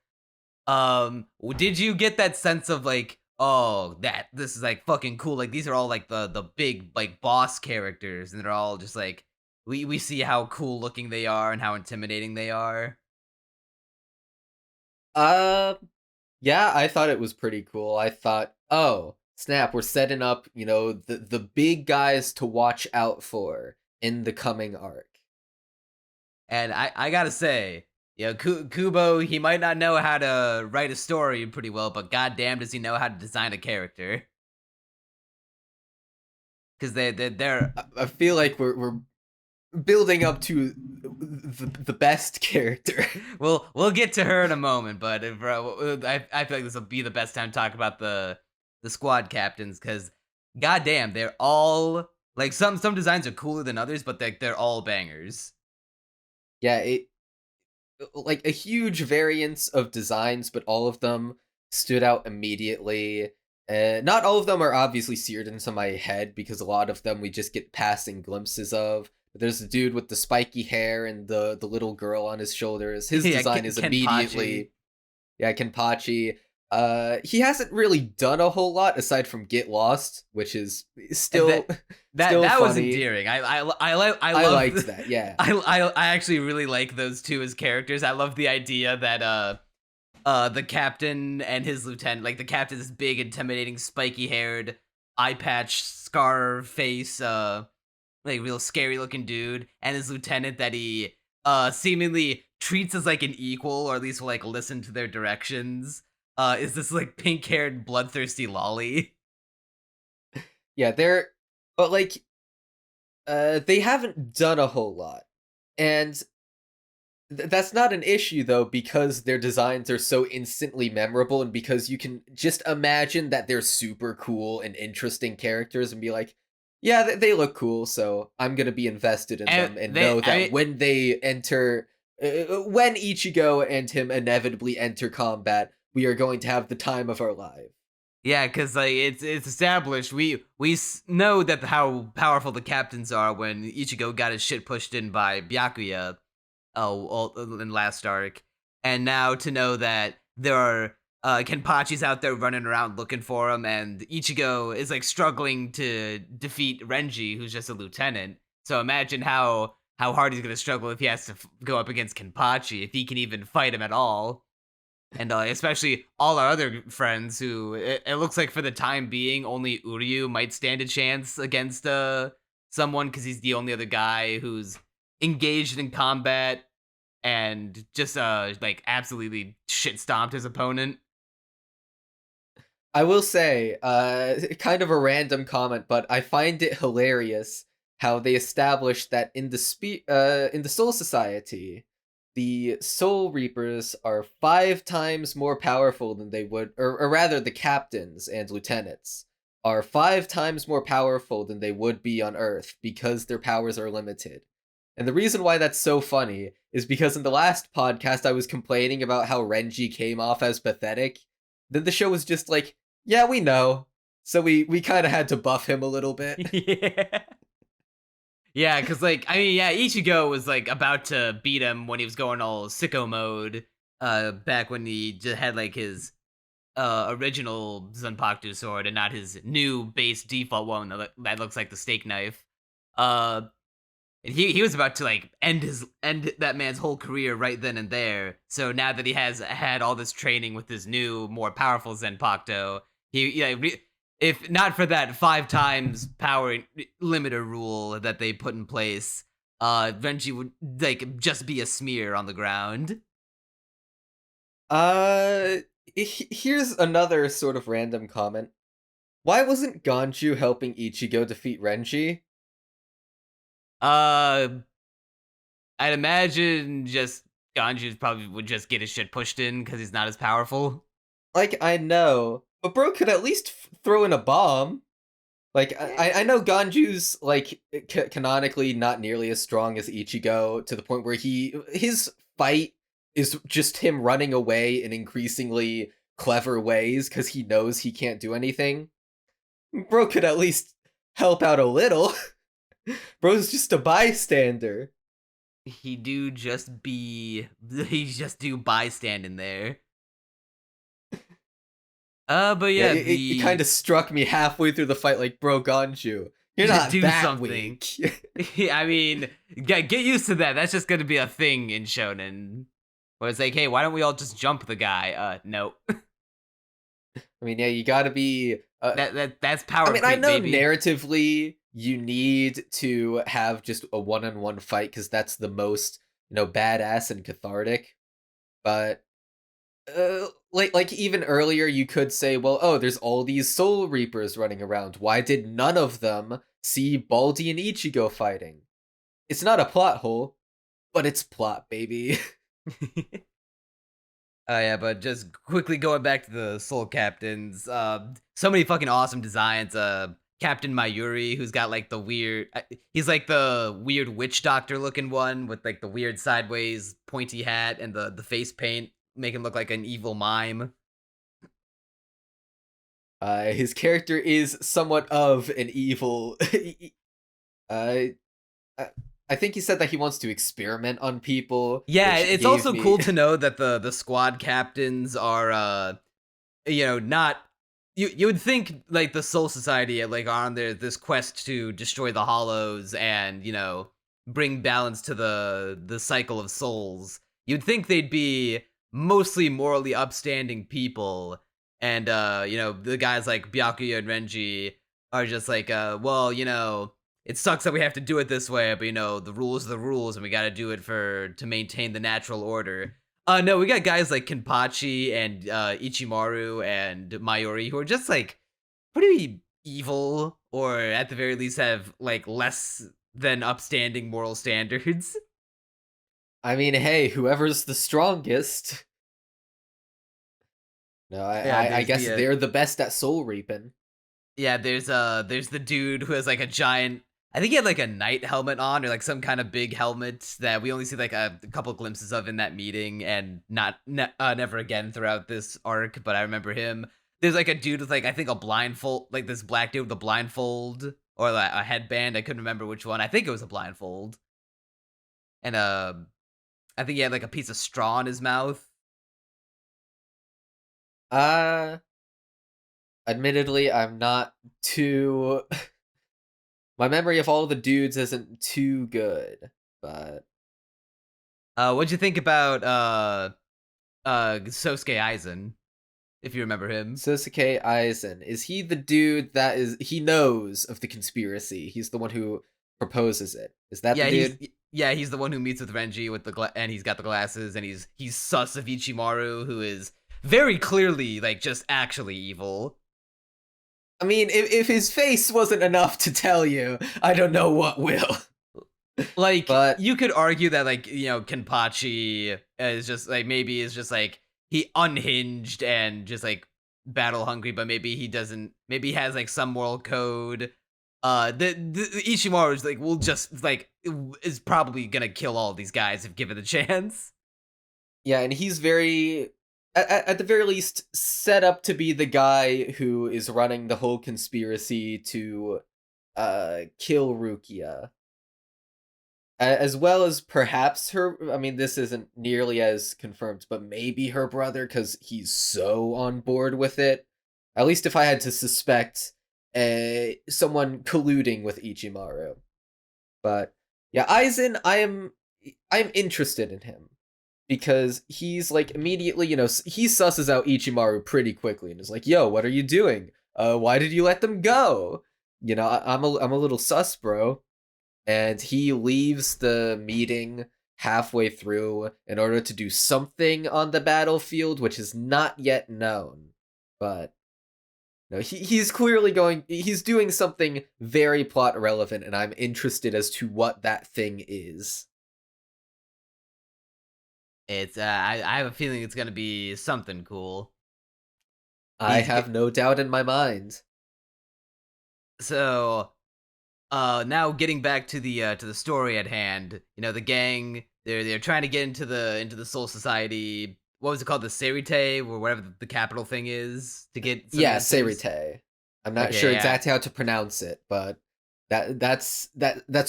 Speaker 2: Did you get that sense of like, oh, this is like fucking cool? Like these are all like the big like boss characters, and they're all just like we see how cool looking they are and how intimidating they are.
Speaker 3: Uh, yeah, I thought it was pretty cool. I thought, oh, snap, we're setting up, the big guys to watch out for in the coming arc.
Speaker 2: And I gotta say, Kubo, he might not know how to write a story pretty well, but goddamn does he know how to design a character. Because they're
Speaker 3: I feel like we're building up to the best character.
Speaker 2: we'll get to her in a moment, but I feel like this will be the best time to talk about the squad captains, because goddamn, they're all like some designs are cooler than others, but they're all bangers.
Speaker 3: Yeah, it like a huge variance of designs, but all of them stood out immediately. Not all of them are obviously seared into my head, because a lot of them we just get passing glimpses of. But there's the dude with the spiky hair and the little girl on his shoulders. His design is immediately... Yeah, Kenpachi. He hasn't really done a whole lot aside from get lost, which is still
Speaker 2: that
Speaker 3: funny.
Speaker 2: Was endearing. I
Speaker 3: liked that. Yeah,
Speaker 2: I actually really like those two as characters. I love the idea that the captain and his lieutenant, like the captain, this big, intimidating, spiky haired, eye patch, scar face, like real scary looking dude, and his lieutenant that he seemingly treats as like an equal, or at least will like listen to their directions. Is this like pink haired bloodthirsty lolly?
Speaker 3: Yeah, but like they haven't done a whole lot, and that's not an issue though, because their designs are so instantly memorable, and because you can just imagine that they're super cool and interesting characters and be like, yeah, they look cool, so I'm gonna be invested in them and know that when they enter, when Ichigo and him inevitably enter combat, we are going to have the time of our lives.
Speaker 2: Yeah, because like it's established. We know that how powerful the captains are when Ichigo got his shit pushed in by Byakuya, in last arc, and now to know that there are Kenpachi's out there running around looking for him, and Ichigo is like struggling to defeat Renji, who's just a lieutenant. So imagine how hard he's gonna struggle if he has to go up against Kenpachi, if he can even fight him at all. And especially all our other friends who, it looks like for the time being, only Uryu might stand a chance against someone, because he's the only other guy who's engaged in combat and just like absolutely shit stomped his opponent.
Speaker 3: I will say, kind of a random comment, but I find it hilarious how they established that in the Soul Society, the Soul Reapers are 5 times more powerful than they would, or rather, the captains and lieutenants are 5 times more powerful than they would be on Earth, because their powers are limited. And the reason why that's so funny is because in the last podcast I was complaining about how Renji came off as pathetic. Then the show was just like, yeah, we know. So we kind of had to buff him a little bit.
Speaker 2: Yeah. Yeah, because, like, I mean, yeah, Ichigo was, like, about to beat him when he was going all sicko mode, back when he just had, like, his original Zanpakuto sword and not his new base default one that looks like the steak knife. And he was about to, like, end that man's whole career right then and there. So now that he has had all this training with his new, more powerful Zanpakuto, if not for that 5 times power limiter rule that they put in place, Renji would like just be a smear on the ground.
Speaker 3: Here's another sort of random comment. Why wasn't Ganju helping Ichigo defeat Renji?
Speaker 2: I'd imagine just Ganju probably would just get his shit pushed in because he's not as powerful.
Speaker 3: Like, I know, but bro could at least throw in a bomb. Like, I know Ganju's, like, canonically not nearly as strong as Ichigo, to the point where his fight is just him running away in increasingly clever ways, because he knows he can't do anything. Bro could at least help out a little. Bro's just a bystander.
Speaker 2: He just do bystanding there. But yeah,
Speaker 3: it kind of struck me halfway through the fight, like, bro, Ganju, you're not
Speaker 2: do
Speaker 3: that
Speaker 2: something.
Speaker 3: weak.
Speaker 2: I mean, get used to that. That's just gonna be a thing in shonen, where it's like, hey, why don't we all just jump the guy? No.
Speaker 3: I mean, yeah, you gotta be.
Speaker 2: That's power.
Speaker 3: I mean, I know
Speaker 2: baby.
Speaker 3: narratively you need to have just a one-on-one fight because that's the most, badass and cathartic. But like even earlier, you could say, well, oh, there's all these Soul Reapers running around. Why did none of them see Baldy and Ichigo fighting? It's not a plot hole, but it's plot, baby.
Speaker 2: Oh yeah, but just quickly going back to the Soul Captains, so many fucking awesome designs. Captain Mayuri, who's got like the weird, he's like the weird witch doctor looking one with like the weird sideways pointy hat and the face paint, make him look like an evil mime.
Speaker 3: His character is somewhat of an evil. I think he said that he wants to experiment on people.
Speaker 2: Yeah, it's also cool to know that the squad captains are not you would think like the Soul Society like are on this quest to destroy the Hollows and bring balance to the cycle of souls. You'd think they'd be mostly morally upstanding people, and the guys like Byakuya and Renji are just like well, it sucks that we have to do it this way, but the rules are the rules, and we got to do it to maintain the natural order. No, we got guys like Kenpachi and Ichimaru and Mayuri who are just like pretty evil, or at the very least have like less than upstanding moral standards.
Speaker 3: I mean, hey, whoever's the strongest. No, I guess they're the best at soul reaping.
Speaker 2: Yeah, there's the dude who has like a giant. I think he had like a knight helmet on, or like some kind of big helmet that we only see like a couple glimpses of in that meeting, and never again throughout this arc. But I remember him. There's like a dude with like I think a blindfold, like this black dude with a blindfold or like a headband. I couldn't remember which one. I think it was a blindfold. And I think he had like a piece of straw in his mouth.
Speaker 3: Admittedly, I'm not too. My memory of all the dudes isn't too good, but
Speaker 2: What'd you think about Sosuke Aizen, if you remember him?
Speaker 3: Sosuke Aizen, is he the dude he knows of the conspiracy? He's the one who proposes it. Is that the dude?
Speaker 2: He's the one who meets with Renji with and he's got the glasses, and he's sus of Ichimaru, who is very clearly like just actually evil.
Speaker 3: I mean, if his face wasn't enough to tell you, I don't know what will.
Speaker 2: Like, but you could argue that, like, Kenpachi is just like he unhinged and just like battle hungry, but maybe he doesn't. Maybe he has like some moral code. The Ichimaru is like is probably gonna kill all these guys if given the chance.
Speaker 3: Yeah, and he's very. At the very least, set up to be the guy who is running the whole conspiracy to kill Rukia. As well as perhaps her, I mean, this isn't nearly as confirmed, but maybe her brother, because he's so on board with it. At least if I had to suspect someone colluding with Ichimaru. But yeah, Aizen, I'm interested in him. Because he's like immediately, he susses out Ichimaru pretty quickly and is like, "Yo, what are you doing? Why did you let them go? I'm a little sus, bro." And he leaves the meeting halfway through in order to do something on the battlefield, which is not yet known. But No, he's clearly he's doing something very plot relevant, and I'm interested as to what that thing is.
Speaker 2: It's I have a feeling it's gonna be something cool.
Speaker 3: I
Speaker 2: He's
Speaker 3: have no doubt in my mind.
Speaker 2: So now getting back to the story at hand, you know, the gang, they're trying to get into the Soul Society. What was it called? The Seireitei, or whatever the capital thing is, to get some
Speaker 3: Yeah,
Speaker 2: answers?
Speaker 3: Seireitei. I'm not
Speaker 2: Okay,
Speaker 3: sure
Speaker 2: yeah.
Speaker 3: exactly how to pronounce it, but that's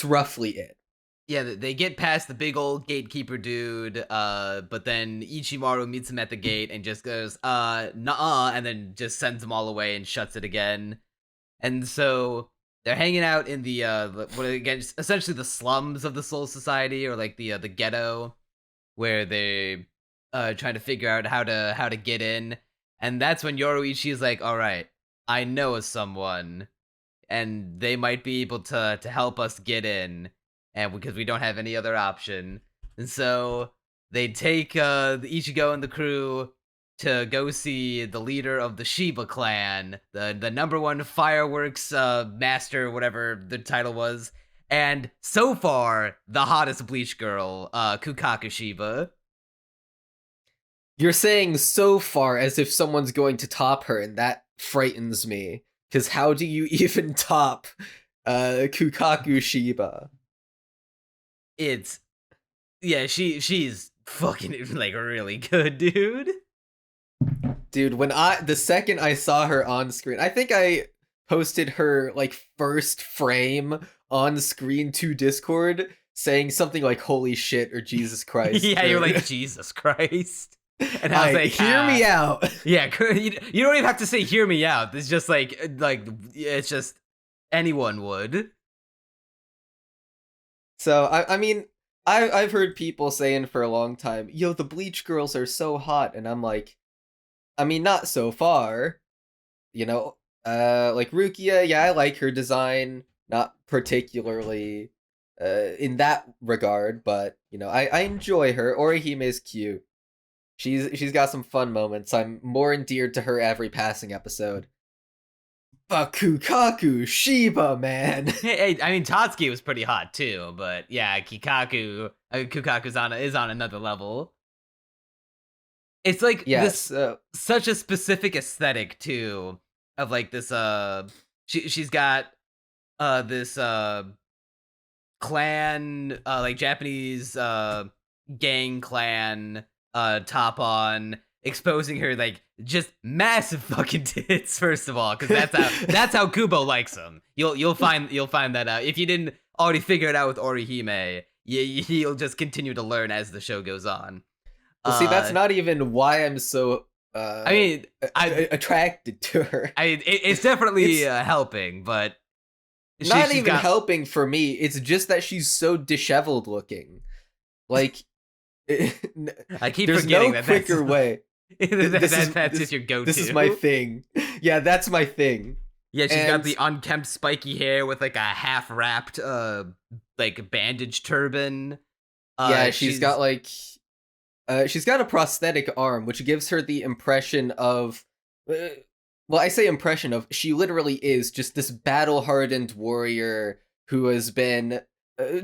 Speaker 3: roughly it.
Speaker 2: Yeah, they get past the big old gatekeeper dude, but then Ichimaru meets him at the gate and just goes, nuh-uh, and then just sends them all away and shuts it again. And so they're hanging out in the what again, essentially the slums of the Soul Society, or like the ghetto, where they trying to figure out how to get in. And that's when Yoruichi is like, "All right, I know someone, and they might be able to help us get in, and because we don't have any other option." And so they take the Ichigo and the crew to go see the leader of the Shiba clan, the number one fireworks master, whatever the title was, and so far the hottest Bleach girl, Kukaku Shiba.
Speaker 3: You're saying so far as if someone's going to top her, and that frightens me. Because how do you even top Kukaku Shiba?
Speaker 2: It's yeah, she's fucking like really good, dude.
Speaker 3: Dude, the second I saw her on screen, I think I posted her like first frame on screen to Discord saying something like "Holy shit" or "Jesus Christ."
Speaker 2: Yeah, you're like Jesus Christ. And I was like,
Speaker 3: hear me out.
Speaker 2: Yeah, you don't even have to say "hear me out." It's just like it's just anyone would.
Speaker 3: So I mean, I've heard people saying for a long time, "Yo, the Bleach girls are so hot," and I'm like, I mean, not so far. You know, like Rukia, yeah, I like her design, not particularly in that regard, but you know, I enjoy her. Orihime is cute. She's got some fun moments. I'm more endeared to her every passing episode. But Kukaku Shiba, man.
Speaker 2: Hey, I mean, Tatsuki was pretty hot too, but yeah, Kukaku's is on another level. It's like this such a specific aesthetic too, of like this she's got this clan like Japanese gang clan top on, exposing her like just massive fucking tits first of all, because that's how Kubo likes them. You'll find that out if you didn't already figure it out with Orihime. You'll just continue to learn as the show goes on.
Speaker 3: Well, see, that's not even why I'm so
Speaker 2: I mean,
Speaker 3: attracted to her.
Speaker 2: I mean, it's definitely helping, but
Speaker 3: not even helping for me. It's just that she's so disheveled looking. Like,
Speaker 2: I keep
Speaker 3: there's
Speaker 2: forgetting
Speaker 3: no quicker way.
Speaker 2: That's just your go-to.
Speaker 3: This is my thing. Yeah, that's my thing.
Speaker 2: Yeah, she's got the unkempt spiky hair with like a half-wrapped like bandage turban.
Speaker 3: Yeah, she's got like she's got a prosthetic arm, which gives her the impression of well, I say impression of, she literally is just this battle-hardened warrior who has been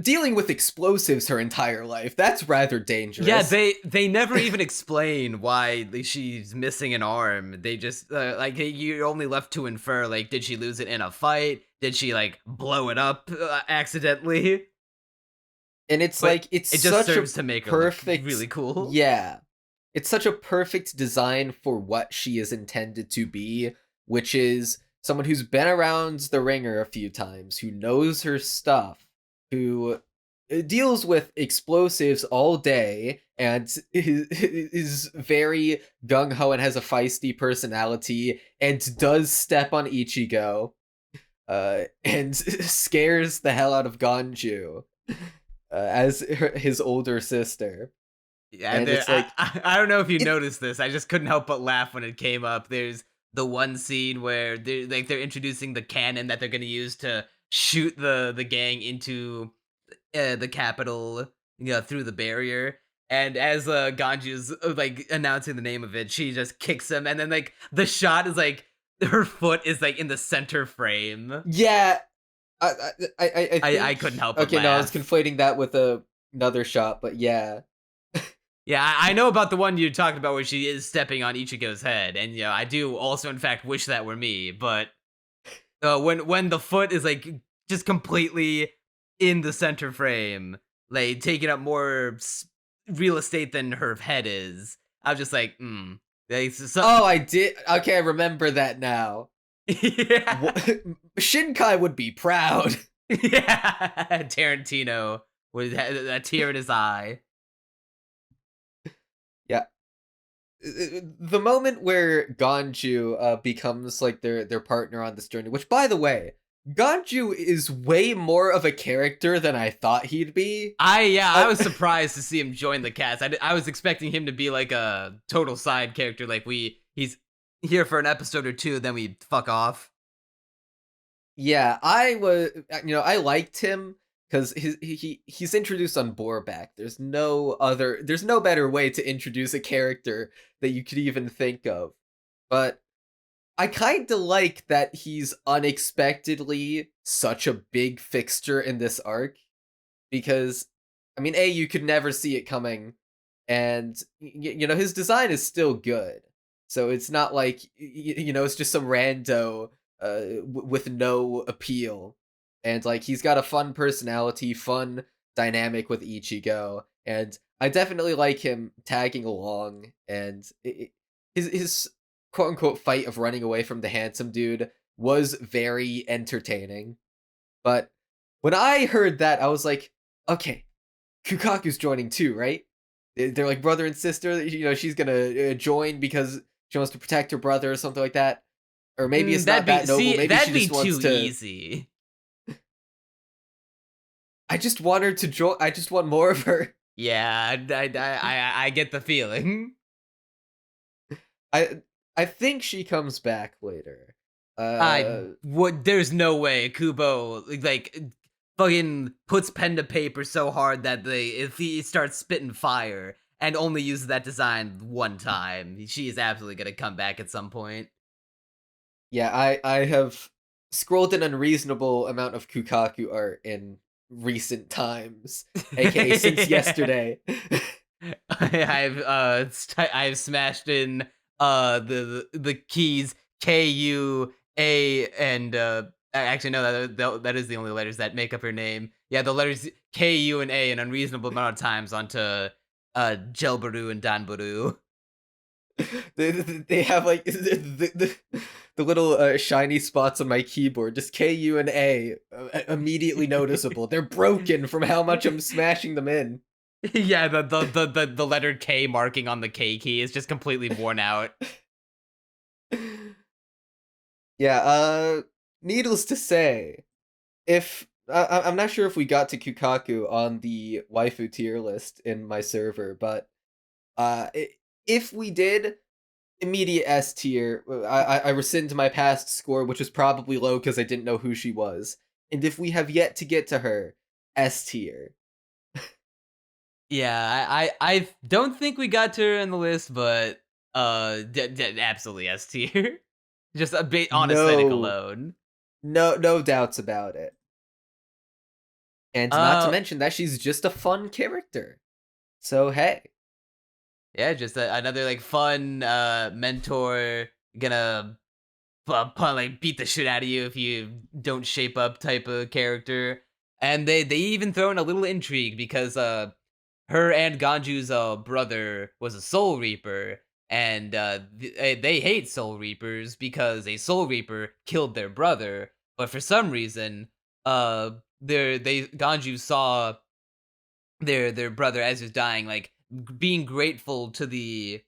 Speaker 3: dealing with explosives her entire life. That's rather dangerous.
Speaker 2: Yeah, they never even explain why she's missing an arm. They just like, you're only left to infer, like, did she lose it in a fight? Did she like blow it up accidentally?
Speaker 3: And it's like, it just
Speaker 2: serves to make her look really cool.
Speaker 3: Yeah, it's such a perfect design for what she is intended to be, which is someone who's been around the ringer a few times, who knows her stuff, who deals with explosives all day, and is very gung-ho and has a feisty personality, and does step on Ichigo, and scares the hell out of Ganju as his older sister.
Speaker 2: Yeah, and it's like, I don't know if you noticed this. I just couldn't help but laugh when it came up. There's the one scene where they're introducing the cannon that they're gonna use to shoot the gang into the capital, you know, through the barrier. And as Ganju's like announcing the name of it, she just kicks him, and then like the shot is like her foot is like in the center frame.
Speaker 3: Yeah, I
Speaker 2: I
Speaker 3: think.
Speaker 2: couldn't help but
Speaker 3: Okay, no, I was
Speaker 2: laugh.
Speaker 3: conflating that with another shot, but yeah.
Speaker 2: Yeah, I know about the one you talked about where she is stepping on Ichigo's head, and I do also in fact wish that were me. But when the foot is like just completely in the center frame, like taking up more real estate than her head is, I was just like,
Speaker 3: Oh, I did. Okay, I remember that now.
Speaker 2: yeah,
Speaker 3: Shinkai would be proud.
Speaker 2: yeah. Tarantino with a tear in his eye.
Speaker 3: Yeah. The moment where Ganju becomes like their partner on this journey, which by the way, Ganju is way more of a character than I thought he'd be.
Speaker 2: I was surprised to see him join the cast. I was expecting him to be like a total side character, like he's here for an episode or two, then we fuck off.
Speaker 3: Yeah, I liked him because he's introduced on Borback. There's no better way to introduce a character that you could even think of. But I kind of like that he's unexpectedly such a big fixture in this arc because, I mean, you could never see it coming, and his design is still good. So it's not like it's just some rando with no appeal, and like he's got a fun personality, fun dynamic with Ichigo, and I definitely like him tagging along, and his quote unquote fight of running away from the handsome dude was very entertaining. But when I heard that, I was like, okay, Kukaku's joining too, right? They're like brother and sister. She's gonna join because she wants to protect her brother or something like that. Or maybe it's not that noble. Maybe
Speaker 2: that'd
Speaker 3: she
Speaker 2: be
Speaker 3: just wants
Speaker 2: too
Speaker 3: to.
Speaker 2: easy.
Speaker 3: I just want her to join. I just want more of her.
Speaker 2: Yeah, I get the feeling.
Speaker 3: I think she comes back later.
Speaker 2: There's no way Kubo like fucking puts pen to paper so hard that if he starts spitting fire and only uses that design one time, she is absolutely gonna come back at some point.
Speaker 3: Yeah, I have scrolled an unreasonable amount of Kukaku art in recent times, aka since yesterday.
Speaker 2: I've smashed in the keys KUA and actually no, that is the only letters that make up her name. Yeah, the letters KU and A an unreasonable amount of times onto Jelbaru and Danbaru.
Speaker 3: They have like the little shiny spots on my keyboard, just KU and A, immediately noticeable. They're broken from how much I'm smashing them in.
Speaker 2: Yeah, the letter K marking on the K key is just completely worn out.
Speaker 3: Yeah, needless to say, if I'm not sure if we got to Kukaku on the waifu tier list in my server, but if we did, immediate S tier. I rescind my past score, which was probably low because I didn't know who she was. And if we have yet to get to her, S tier.
Speaker 2: Yeah, I don't think we got to her in the list, but absolutely S tier. Just a bit on aesthetic alone.
Speaker 3: No doubts about it. And not to mention that she's just a fun character. So hey.
Speaker 2: Yeah, just another like fun mentor gonna like beat the shit out of you if you don't shape up type of character. And they even throw in a little intrigue because her and Ganju's brother was a Soul Reaper, and they hate Soul Reapers because a Soul Reaper killed their brother. But for some reason, Ganju saw their brother as he was dying, like being grateful to the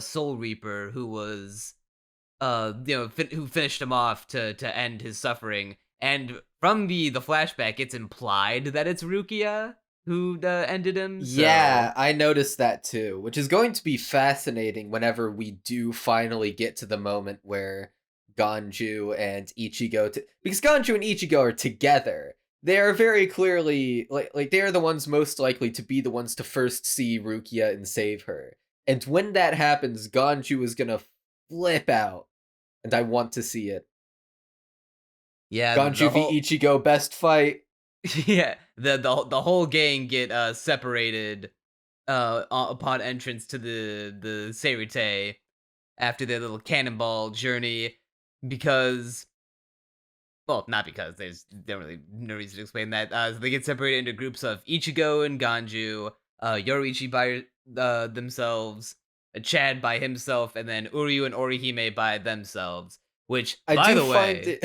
Speaker 2: Soul Reaper who was who finished him off to end his suffering. And from the flashback, it's implied that it's Rukia who ended him. So.
Speaker 3: Yeah, I noticed that too, which is going to be fascinating whenever we do finally get to the moment where Ganju and Ichigo, because Ganju and Ichigo are together. They are very clearly like they are the ones most likely to be the ones to first see Rukia and save her. And when that happens, Ganju is gonna flip out. and I want to see it.
Speaker 2: Yeah,
Speaker 3: Ganju v Ichigo, best fight.
Speaker 2: yeah, the whole gang get separated upon entrance to the Seireitei after their little cannonball journey because well, not because there's don't really no reason to explain that. So they get separated into groups of Ichigo and Ganju, Yoruichi by themselves, Chad by himself, and then Uryu and Orihime by themselves. Which, by the way,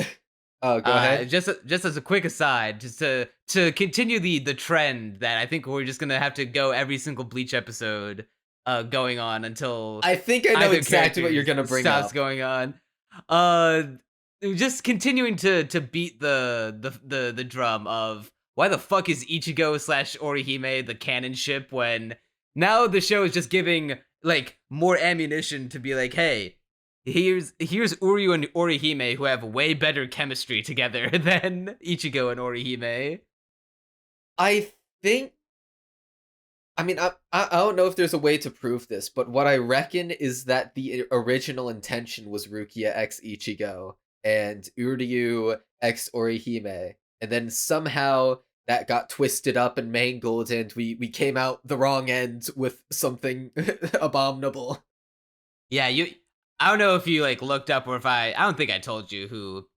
Speaker 3: Oh, go ahead.
Speaker 2: just as a quick aside, just to continue the trend that I think we're just gonna have to go every single Bleach episode, going on until
Speaker 3: I think I know
Speaker 2: either
Speaker 3: exactly what you're gonna bring
Speaker 2: stops
Speaker 3: up.
Speaker 2: going on. Just continuing to beat the drum of why the fuck is Ichigo / Orihime the canon ship when now the show is just giving like more ammunition to be like, hey, here's Uryu and Orihime who have way better chemistry together than Ichigo and Orihime.
Speaker 3: I think. I mean, I don't know if there's a way to prove this, but what I reckon is that the original intention was Rukia x Ichigo and Uryu x Orihime, and then somehow that got twisted up and mangled, and we came out the wrong end with something abominable.
Speaker 2: Yeah, I don't know if you like looked up or if I don't think I told you who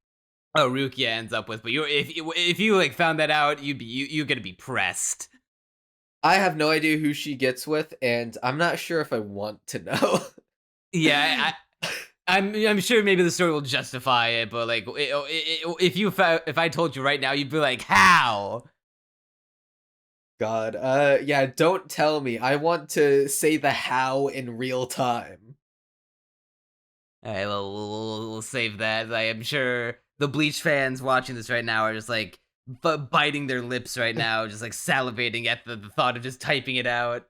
Speaker 2: Rukia ends up with, but if you like found that out, you're gonna be pressed.
Speaker 3: I have no idea who she gets with, and I'm not sure if I want to know.
Speaker 2: Yeah, I'm sure maybe the story will justify it, but like if I told you right now, you'd be like, how?
Speaker 3: God, yeah, don't tell me. I want to say the how in real time.
Speaker 2: All right, well, we'll save that. I am sure the Bleach fans watching this right now are just like biting their lips right now, just like salivating at the thought of just typing it out.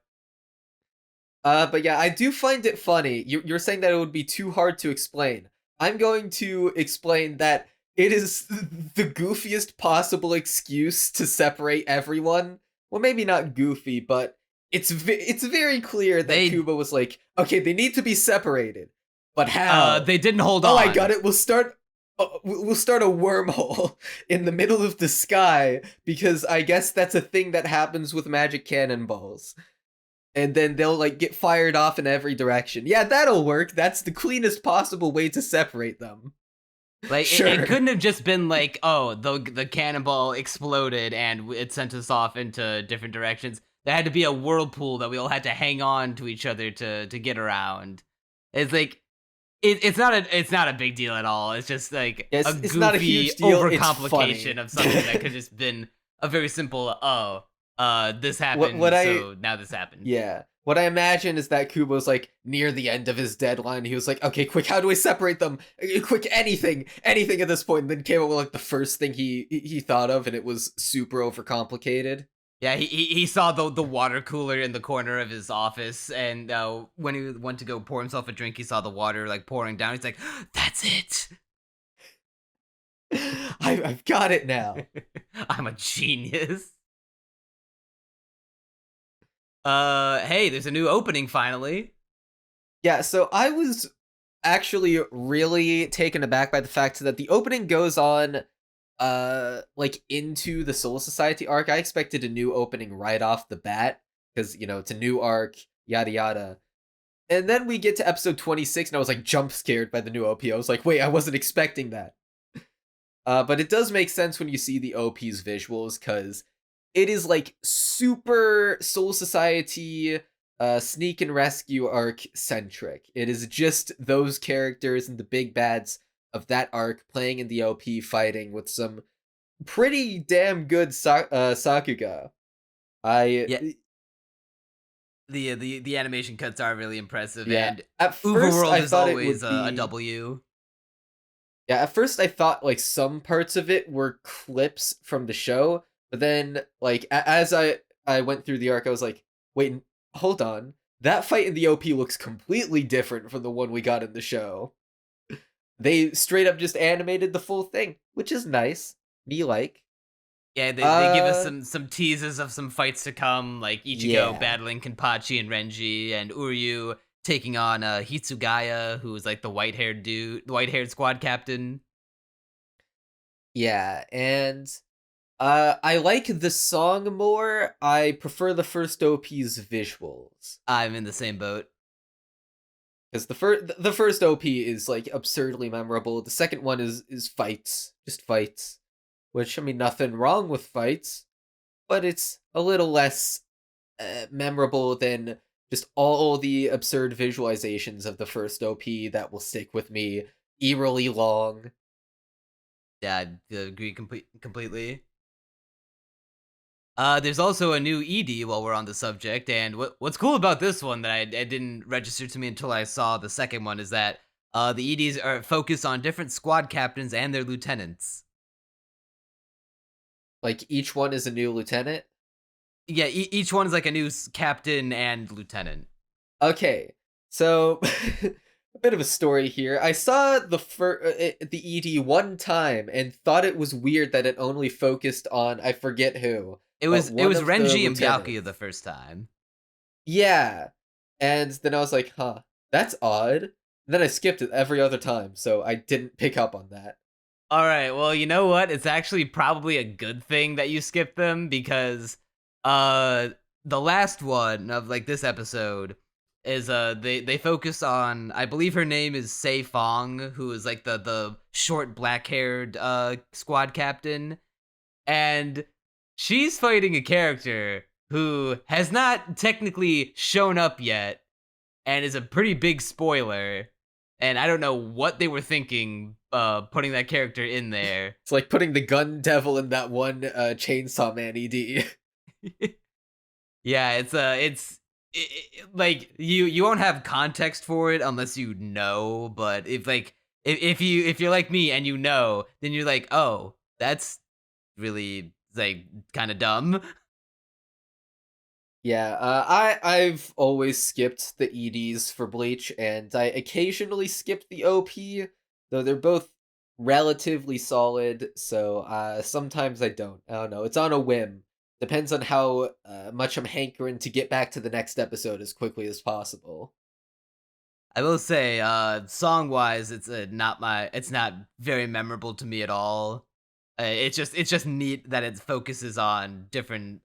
Speaker 3: But yeah, I do find it funny. You're saying that it would be too hard to explain. I'm going to explain that it is the goofiest possible excuse to separate everyone. Well, maybe not goofy, but it's very clear that Kubo was like, okay, they need to be separated, but how?
Speaker 2: They didn't hold on.
Speaker 3: Oh, I got it. We'll start a wormhole in the middle of the sky because I guess that's a thing that happens with magic cannonballs. And then they'll like get fired off in every direction. Yeah, that'll work. That's the cleanest possible way to separate them.
Speaker 2: Like
Speaker 3: Sure.
Speaker 2: it couldn't have just been like, oh, the cannonball exploded and it sent us off into different directions. There had to be a whirlpool that we all had to hang on to each other to get around. It's like it's not a big deal at all. It's just like
Speaker 3: It's
Speaker 2: a goofy
Speaker 3: not a huge deal.
Speaker 2: overcomplication of something that could just been a very simple this happened, so now this happened.
Speaker 3: Yeah. What I imagine is that Kubo's like near the end of his deadline. He was like, okay, quick, how do I separate them? Quick, anything at this point. And then came up with like the first thing he thought of, and it was super overcomplicated.
Speaker 2: Yeah, he saw the water cooler in the corner of his office, and when he went to go pour himself a drink, he saw the water like pouring down. He's like, "That's it,
Speaker 3: I've got it now.
Speaker 2: I'm a genius." Hey, there's a new opening finally.
Speaker 3: Yeah, so I was actually really taken aback by the fact that the opening goes on like into the Soul Society arc. I expected a new opening right off the bat because, you know, it's a new arc, yada yada. And then we get to episode 26 and I was like jump scared by the new OP. I was like, wait, I wasn't expecting that. But it does make sense when you see the OP's visuals because it is like super Soul Society sneak and rescue arc centric. It is just those characters and the big bads of that arc playing in the OP fighting with some pretty damn good Sakuga.
Speaker 2: The animation cuts are really impressive,
Speaker 3: yeah.
Speaker 2: and
Speaker 3: at first
Speaker 2: Overworld
Speaker 3: I
Speaker 2: is
Speaker 3: thought
Speaker 2: always
Speaker 3: it would be
Speaker 2: a W.
Speaker 3: Yeah, at first I thought like some parts of it were clips from the show, but then like as I went through the arc, I was like, wait, hold on. That fight in the OP looks completely different from the one we got in the show. They straight up just animated the full thing, which is nice. Me like.
Speaker 2: Yeah, they give us some teases of some fights to come, like Ichigo battling Kenpachi and Renji, and Uryu taking on Hitsugaya, who is like the white-haired squad captain.
Speaker 3: Yeah, and I like the song more. I prefer the first OP's visuals.
Speaker 2: I'm in the same boat.
Speaker 3: Because the first OP is like absurdly memorable. The second one is fights, just fights. Which, I mean, nothing wrong with fights, but it's a little less memorable than just all the absurd visualizations of the first OP that will stick with me eerily long.
Speaker 2: Yeah, I agree completely. There's also a new ED while we're on the subject, and what's cool about this one that I didn't register to me until I saw the second one is that the EDs are focused on different squad captains and their lieutenants.
Speaker 3: Like, each one is a new lieutenant?
Speaker 2: Yeah, each one is like a new captain and lieutenant.
Speaker 3: Okay, so a bit of a story here. I saw the ED one time and thought it was weird that it only focused on I forget who.
Speaker 2: It was Renji and Byakuya
Speaker 3: lieutenants.
Speaker 2: the first time.
Speaker 3: Yeah, and then I was like, huh, that's odd. And then I skipped it every other time, so I didn't pick up on that.
Speaker 2: All right, well, you know what? It's actually probably a good thing that you skipped them because the last one of like this episode is they focus on, I believe her name is Sei Fong, who is like the short black-haired squad captain, and she's fighting a character who has not technically shown up yet and is a pretty big spoiler. And I don't know what they were thinking putting that character in there.
Speaker 3: It's like putting the gun devil in that one Chainsaw Man ED.
Speaker 2: Yeah, like you won't have context for it unless you know, but if you're like me and you know, then you're like, "Oh, that's really like kind of dumb."
Speaker 3: Yeah, I've always skipped the EDs for Bleach, and I occasionally skip the OP, though they're both relatively solid, so sometimes I don't. I don't know, it's on a whim. Depends on how much I'm hankering to get back to the next episode as quickly as possible.
Speaker 2: I will say, song-wise, it's not very memorable to me at all. It's just neat that it focuses on different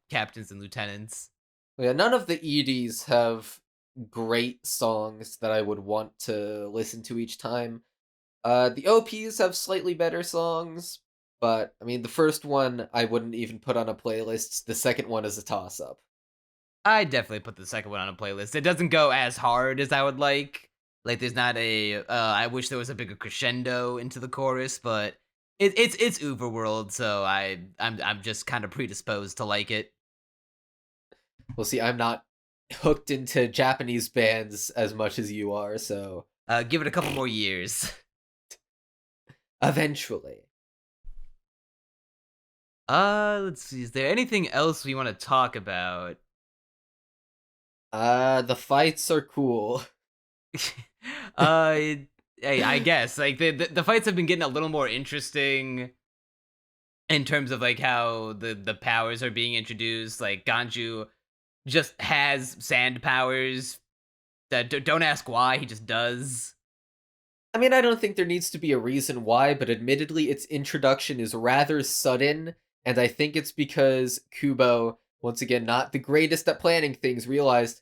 Speaker 2: captains and lieutenants.
Speaker 3: Yeah, none of the EDs have great songs that I would want to listen to each time. The OPs have slightly better songs, but I mean, the first one I wouldn't even put on a playlist. The second one is a toss-up.
Speaker 2: I definitely put the second one on a playlist. It doesn't go as hard as I would like. Like, there's not a. I wish there was a bigger crescendo into the chorus, but it's Uberworld, so I'm just kind of predisposed to like it.
Speaker 3: Well, see, I'm not hooked into Japanese bands as much as you are, so
Speaker 2: Give it a couple more years.
Speaker 3: eventually.
Speaker 2: Let's see. Is there anything else we want to talk about?
Speaker 3: The fights are cool.
Speaker 2: I guess like the fights have been getting a little more interesting in terms of like how the powers are being introduced. Like Ganju just has sand powers. That don't ask why, he just does.
Speaker 3: I mean, I don't think there needs to be a reason why, but admittedly, its introduction is rather sudden, and I think it's because Kubo, once again, not the greatest at planning things, realized,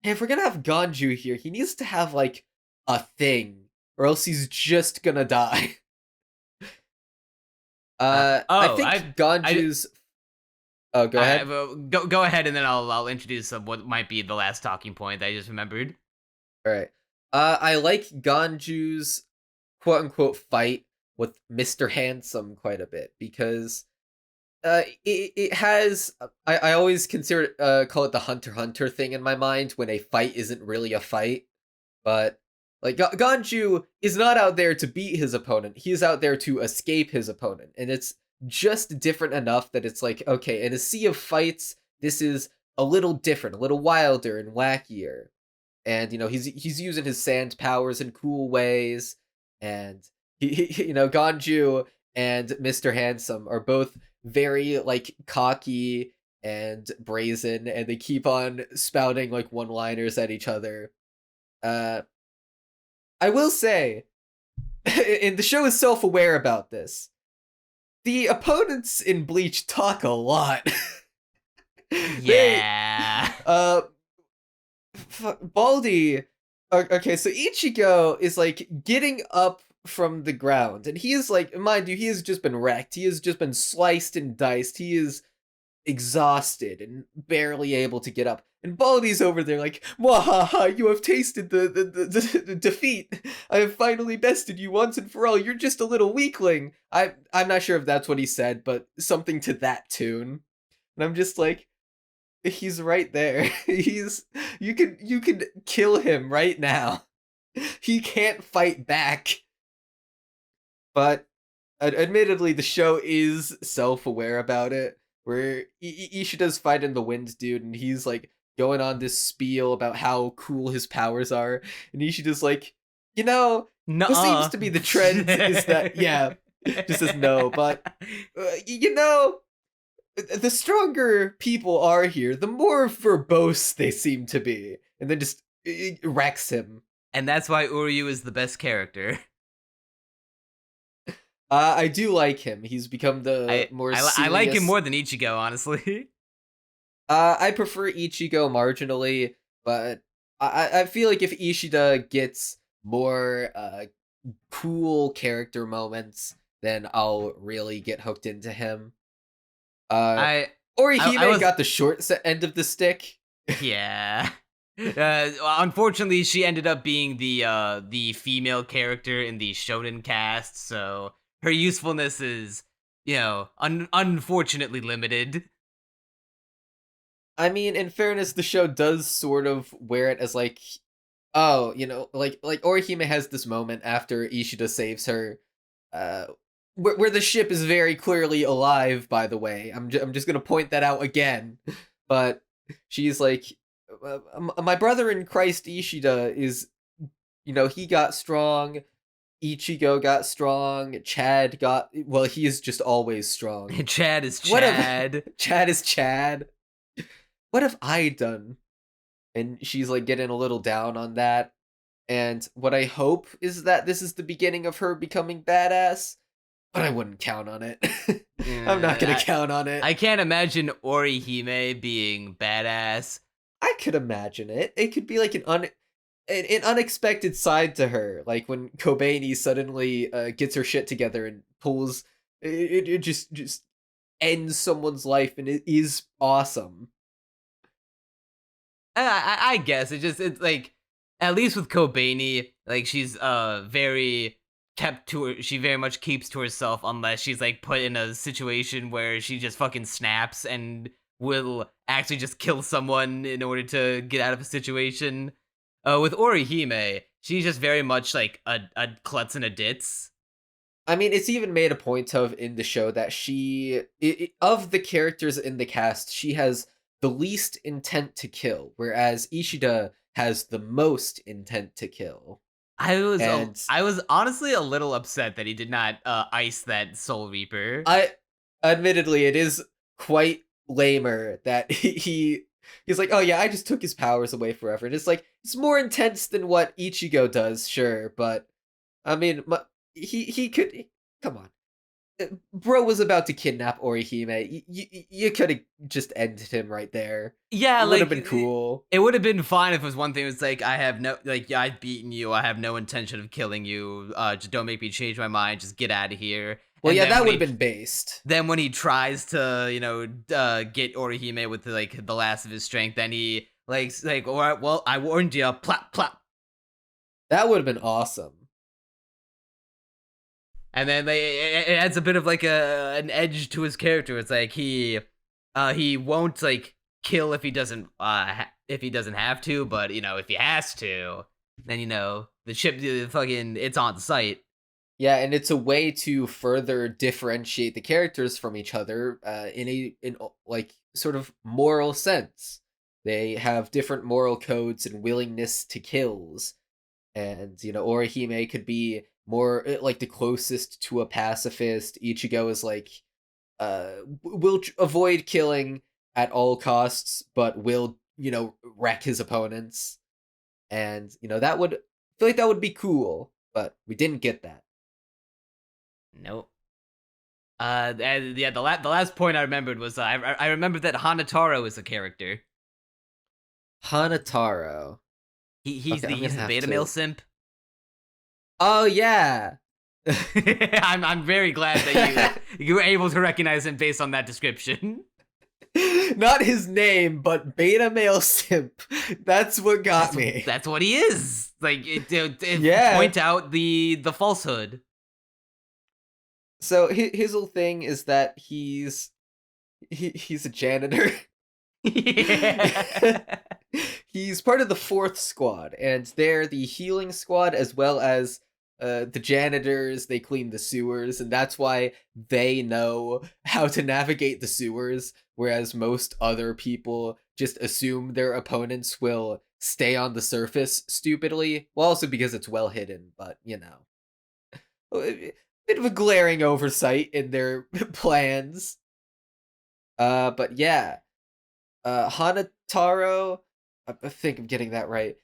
Speaker 3: hey, if we're gonna have Ganju here, he needs to have, like, a thing, or else he's just gonna die. I think Ganju's... Oh, go ahead.
Speaker 2: Go ahead, and then I'll introduce what might be the last talking point that I just remembered.
Speaker 3: Alright. I like Ganju's quote-unquote fight with Mr. Handsome quite a bit, because it has... I always consider call it the Hunter x Hunter thing in my mind, when a fight isn't really a fight. But, like, Ganju is not out there to beat his opponent, he is out there to escape his opponent, and it's just different enough that it's like, okay, in a sea of fights, this is a little different, a little wilder and wackier. And, you know, he's using his sand powers in cool ways, and, Ganju and Mr. Handsome are both very, like, cocky and brazen, and they keep on spouting, like, one-liners at each other. I will say, and the show is self-aware about this, the opponents in Bleach talk a lot.
Speaker 2: Yeah.
Speaker 3: Baldy. Okay, so Ichigo is like getting up from the ground, and he is like, mind you, he has just been wrecked. He has just been sliced and diced. He is exhausted and barely able to get up. And Baldy's over there like, "Mwahaha, you have tasted the defeat. I have finally bested you once and for all. You're just a little weakling." I'm not sure if that's what he said, but something to that tune. And I'm just like, he's right there. You could kill him right now. He can't fight back. But admittedly, the show is self-aware about it. Where Ishida's fighting the wind dude, and he's like going on this spiel about how cool his powers are, and Ishida's like, what seems to be the trend is that, yeah, just says no, but the stronger people are here, the more verbose they seem to be, and then just wrecks him.
Speaker 2: And that's why Uryu is the best character.
Speaker 3: I do like him. He's become the more serious...
Speaker 2: I like him more than Ichigo, honestly.
Speaker 3: I prefer Ichigo marginally, but I feel like if Ishida gets more cool character moments, then I'll really get hooked into him. Orihime got the short end of the stick.
Speaker 2: Yeah. Unfortunately, she ended up being the female character in the shonen cast, so her usefulness is, unfortunately limited.
Speaker 3: I mean, in fairness, the show does sort of wear it as like, oh, like Orihime has this moment after Ishida saves her, where the ship is very clearly alive, by the way. I'm just gonna point that out again. But she's like, my brother in Christ Ishida is, he got strong, Ichigo got strong, Chad got... Well, he is just always strong.
Speaker 2: Chad is Chad.
Speaker 3: Chad is Chad. What have I done? And she's like getting a little down on that. And what I hope is that this is the beginning of her becoming badass. But I wouldn't count on it. I'm not gonna count on it.
Speaker 2: I can't imagine Orihime being badass.
Speaker 3: I could imagine it. It could be like an unexpected side to her, like when Kobeni suddenly gets her shit together and pulls it just ends someone's life, and it is awesome.
Speaker 2: I guess it's like, at least with Kobeni, like she's very kept to her. She very much keeps to herself unless she's like put in a situation where she just fucking snaps and will actually just kill someone in order to get out of a situation. With Orihime, she's just very much like a klutz and a ditz.
Speaker 3: I mean, it's even made a point of in the show that of the characters in the cast, she has the least intent to kill, whereas Ishida has the most intent to kill.
Speaker 2: I was honestly a little upset that he did not ice that Soul Reaper.
Speaker 3: Admittedly, it is quite lamer that he's like, oh yeah, I just took his powers away forever. And it's like, it's more intense than what Ichigo does, sure, but I mean, he could, come on. Bro was about to kidnap Orihime. You could have just ended him right there.
Speaker 2: Yeah,
Speaker 3: it would have been cool.
Speaker 2: It would have been fine if it was one thing. It's like, I've beaten you. I have no intention of killing you. Just don't make me change my mind. Just get out of here.
Speaker 3: Well, yeah, that would have been based.
Speaker 2: Then when he tries to, get Orihime with the last of his strength, then he like, all right, well, I warned you. Plop, plop.
Speaker 3: That would have been awesome.
Speaker 2: And then it adds a bit of like an edge to his character. It's like he won't like kill if he doesn't have to, but if he has to, then the ship it's on site.
Speaker 3: Yeah, and it's a way to further differentiate the characters from each other in like sort of moral sense. They have different moral codes and willingness to kills, and Orihime could be more like the closest to a pacifist. Ichigo is like, will avoid killing at all costs, but will, wreck his opponents. And that would feel like that would be cool, but we didn't get that.
Speaker 2: Nope. And yeah, the last point I remembered was I remembered that Hanataro is a character.
Speaker 3: Hanataro.
Speaker 2: He's
Speaker 3: Okay,
Speaker 2: the beta male simp.
Speaker 3: Oh yeah.
Speaker 2: I'm very glad that you were able to recognize him based on that description.
Speaker 3: Not his name, but beta male simp. That's what got me.
Speaker 2: That's what he is. Like,
Speaker 3: Yeah.
Speaker 2: point out the falsehood.
Speaker 3: So his whole thing is that he's a janitor.
Speaker 2: Yeah.
Speaker 3: He's part of the 4th squad, and they're the healing squad as well as the janitors. They clean the sewers, and that's why they know how to navigate the sewers, whereas most other people just assume their opponents will stay on the surface stupidly. Well, also because it's well hidden, but bit of a glaring oversight in their plans. But yeah, Hanataro, I think I'm getting that right.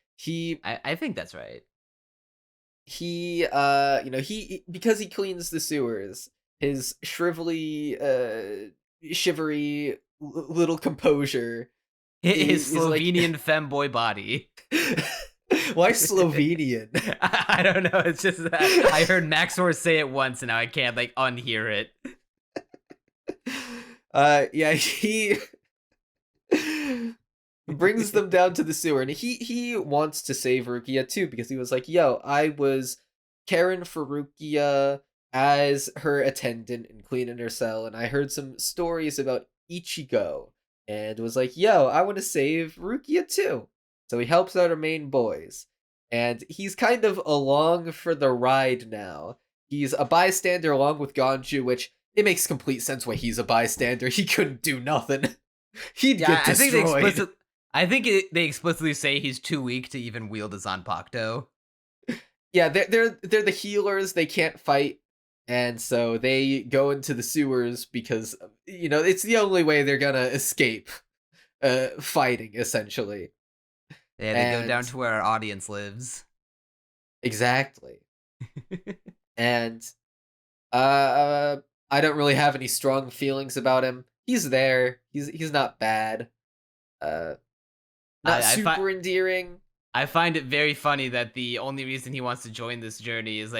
Speaker 2: I think that's right.
Speaker 3: He because he cleans the sewers, his shrivelly, shivery little composure.
Speaker 2: His Slovenian
Speaker 3: like...
Speaker 2: femboy body.
Speaker 3: Why Slovenian?
Speaker 2: I don't know. It's just that I heard Maxor say it once, and now I can't unhear it.
Speaker 3: Yeah, he brings them down to the sewer, and he wants to save Rukia too, because he was like, yo, I was caring for Rukia as her attendant and cleaning her cell, and I heard some stories about Ichigo, and was like, yo, I want to save Rukia too. So he helps out our main boys, and he's kind of along for the ride now. He's a bystander along with Ganju, which it makes complete sense why he's a bystander. He couldn't do nothing. He'd get destroyed.
Speaker 2: I think they explicitly say he's too weak to even wield a Zanpakuto.
Speaker 3: Yeah, they're the healers. They can't fight, and so they go into the sewers because it's the only way they're gonna escape fighting, essentially.
Speaker 2: Yeah, they go down to where our audience lives.
Speaker 3: Exactly. And I don't really have any strong feelings about him. He's there. He's not bad. Not super endearing.
Speaker 2: I find it very funny that the only reason he wants to join this journey is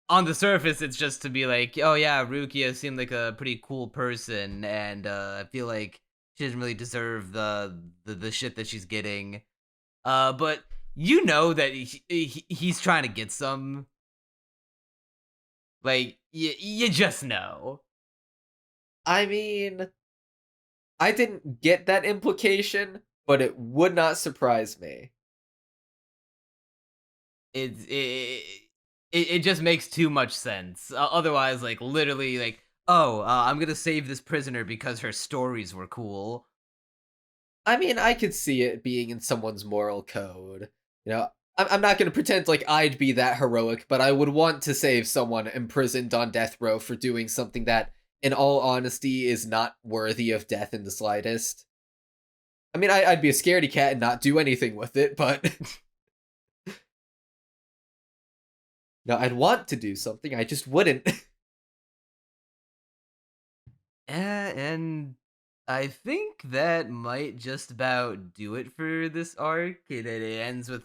Speaker 2: on the surface it's just to be like, oh yeah, Rukia seemed like a pretty cool person, and I feel like she doesn't really deserve the shit that she's getting. But that he's trying to get some. Like, you just know.
Speaker 3: I mean, I didn't get that implication, but it would not surprise me.
Speaker 2: It just makes too much sense. Otherwise, literally, I'm gonna save this prisoner because her stories were cool.
Speaker 3: I mean, I could see it being in someone's moral code. I'm not going to pretend like I'd be that heroic, but I would want to save someone imprisoned on death row for doing something that, in all honesty, is not worthy of death in the slightest. I mean, I'd be a scaredy cat and not do anything with it, but... No, I'd want to do something, I just wouldn't.
Speaker 2: And I think that might just about do it for this arc. It ends with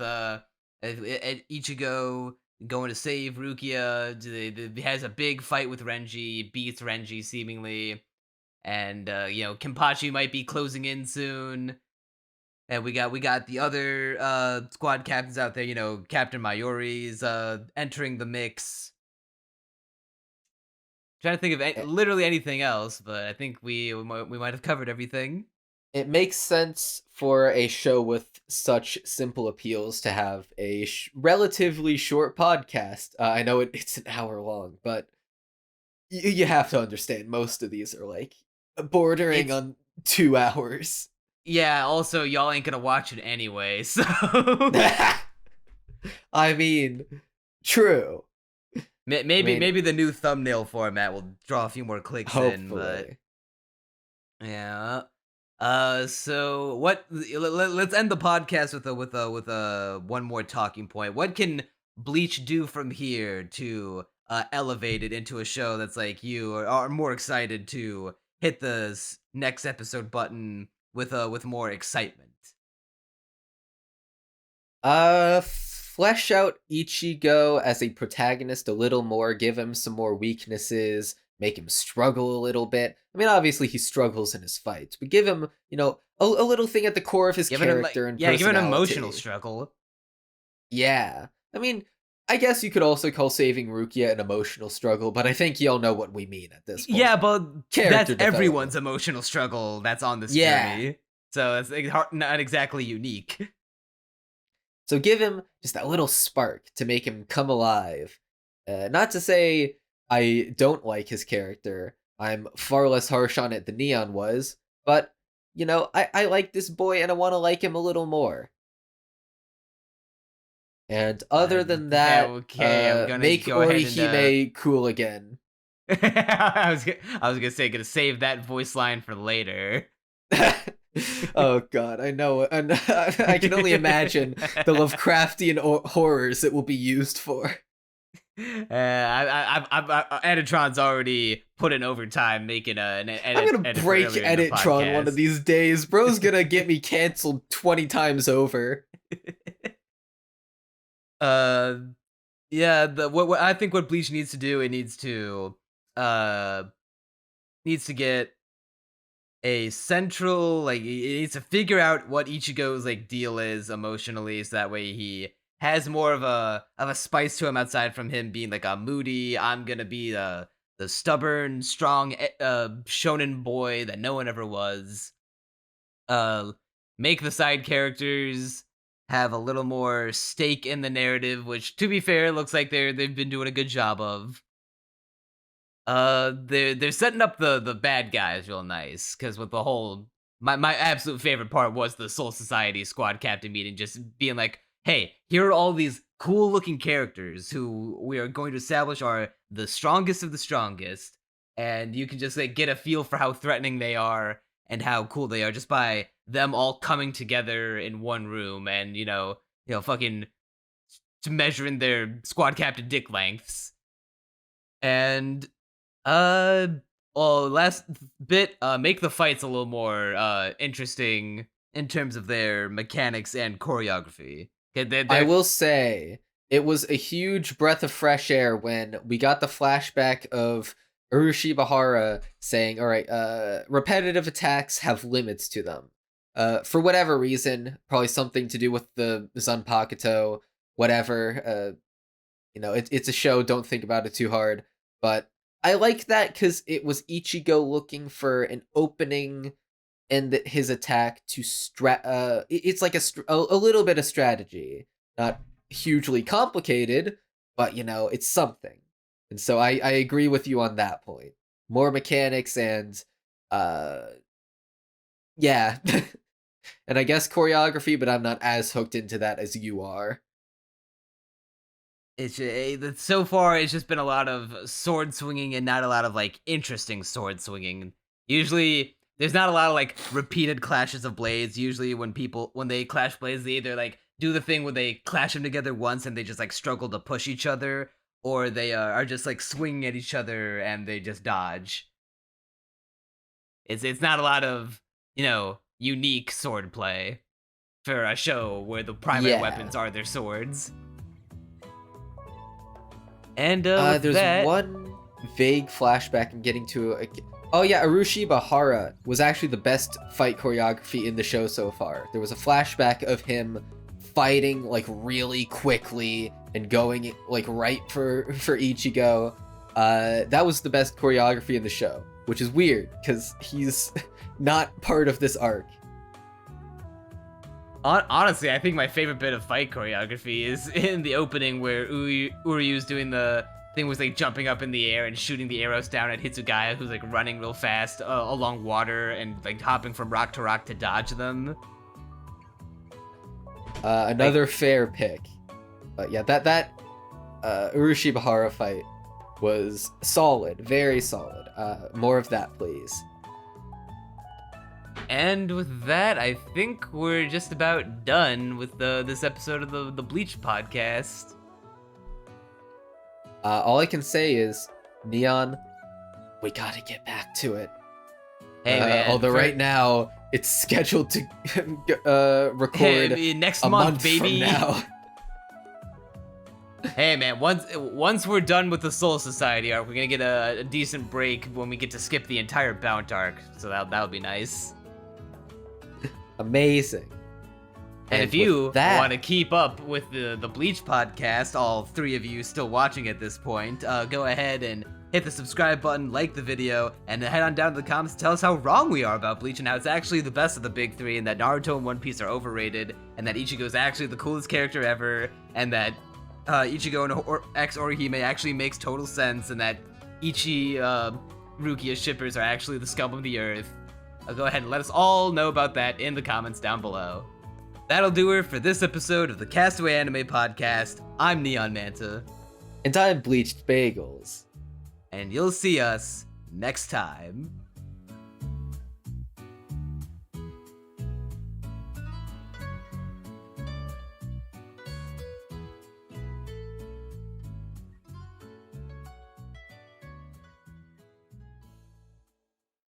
Speaker 2: Ichigo going to save Rukia. Has a big fight with Renji, beats Renji seemingly, and Kenpachi might be closing in soon. And we got the other squad captains out there. Captain Mayuri's entering the mix. Trying to think of literally anything else, but I think we might have covered everything.
Speaker 3: It makes sense for a show with such simple appeals to have a relatively short podcast. I know it's an hour long, but you have to understand most of these are bordering on 2 hours.
Speaker 2: Yeah, also y'all ain't gonna watch it anyway, so...
Speaker 3: I mean, true.
Speaker 2: Maybe the new thumbnail format will draw a few more clicks
Speaker 3: hopefully.
Speaker 2: in, but... Yeah. So what? Let's end the podcast with a one more talking point. What can Bleach do from here to elevate it into a show that's like you are more excited to hit the next episode button with more excitement?
Speaker 3: Flesh out Ichigo as a protagonist a little more, give him some more weaknesses, make him struggle a little bit. I mean, obviously he struggles in his fights, but give him, a little thing at the core of his character and personality.
Speaker 2: Give an emotional struggle.
Speaker 3: Yeah. I mean, I guess you could also call saving Rukia an emotional struggle, but I think y'all know what we mean at this point.
Speaker 2: Yeah, but
Speaker 3: Character
Speaker 2: that's everyone's emotional struggle that's on this journey. So it's not exactly unique.
Speaker 3: So give him just that little spark to make him come alive. Not to say I don't like his character. I'm far less harsh on it than Neon was. But, I like this boy and I want to like him a little more. And other than that,
Speaker 2: I'm gonna
Speaker 3: make
Speaker 2: go ahead and,
Speaker 3: Orihime cool again.
Speaker 2: I was gonna say, gonna save that voice line for later.
Speaker 3: Oh god, I know. And I can only imagine the Lovecraftian horrors it will be used for.
Speaker 2: Editron's already put in overtime making an edit.
Speaker 3: I'm gonna break Editron one of these days. Bro's gonna get me canceled 20 times over.
Speaker 2: Yeah. What I think what Bleach needs to do, it needs to get a central, like, it needs to figure out what Ichigo's like deal is emotionally, so that way he has more of a spice to him outside from him being like a moody, I'm gonna be the stubborn, strong shonen boy that no one ever was. Make the side characters have a little more stake in the narrative, which, to be fair, looks like they've been doing a good job of. They're setting up the bad guys real nice, because with the whole my absolute favorite part was the Soul Society squad captain meeting, just being like, hey, here are all these cool looking characters who we are going to establish are the strongest of the strongest, and you can just like get a feel for how threatening they are and how cool they are just by them all coming together in one room and fucking measuring their squad captain dick lengths. And last bit, make the fights a little more interesting in terms of their mechanics and choreography.
Speaker 3: I will say, it was a huge breath of fresh air when we got the flashback of Urushibahara saying, all right, repetitive attacks have limits to them. For whatever reason, probably something to do with the Zanpakuto, whatever. It's a show, don't think about it too hard. But I like that because it was Ichigo looking for an opening and his attack to it's like a little bit of strategy. Not hugely complicated, but it's something. And so I agree with you on that point. More mechanics and yeah. And I guess choreography, but I'm not as hooked into that as you are.
Speaker 2: So far it's just been a lot of sword swinging and not a lot of like interesting sword swinging. Usually there's not a lot of like repeated clashes of blades. Usually when they clash blades, they either like do the thing where they clash them together once and they just like struggle to push each other, or they are just like swinging at each other and they just dodge. It's not a lot of unique sword play for a show where the primary weapons are their swords. And
Speaker 3: there's one vague flashback I'm getting to. Oh yeah, Urushibahara was actually the best fight choreography in the show so far. There was a flashback of him fighting like really quickly and going like right for Ichigo. That was the best choreography in the show, which is weird because he's not part of this arc.
Speaker 2: Honestly, I think my favorite bit of fight choreography is in the opening where Uryu's doing the thing was like jumping up in the air and shooting the arrows down at Hitsugaya, who's like running real fast along water and like hopping from rock to dodge them.
Speaker 3: Another fair pick. But yeah, that Urushibahara fight was solid, very solid. More of that, please.
Speaker 2: And with that, I think we're just about done with this episode of the Bleach podcast.
Speaker 3: All I can say is, Neon, we gotta get back to it.
Speaker 2: Hey man,
Speaker 3: although right now it's scheduled to record
Speaker 2: next
Speaker 3: a
Speaker 2: month,
Speaker 3: from
Speaker 2: baby.
Speaker 3: now.
Speaker 2: Hey man, once we're done with the Soul Society arc, we're gonna get a decent break when we get to skip the entire Bount arc. So that'll be nice.
Speaker 3: Amazing.
Speaker 2: And if you want to keep up with the Bleach podcast, all three of you still watching at this point, go ahead and hit the subscribe button, like the video, and head on down to the comments to tell us how wrong we are about Bleach and how it's actually the best of the big three, and that Naruto and One Piece are overrated, and that Ichigo is actually the coolest character ever, and that Ichigo and X Orihime actually makes total sense, and that Rukia shippers are actually the scum of the earth. Go ahead and let us all know about that in the comments down below. That'll do it for this episode of the Castaway Anime Podcast. I'm Neon Manta.
Speaker 3: And I'm Bleached Bagels.
Speaker 2: And you'll see us next time.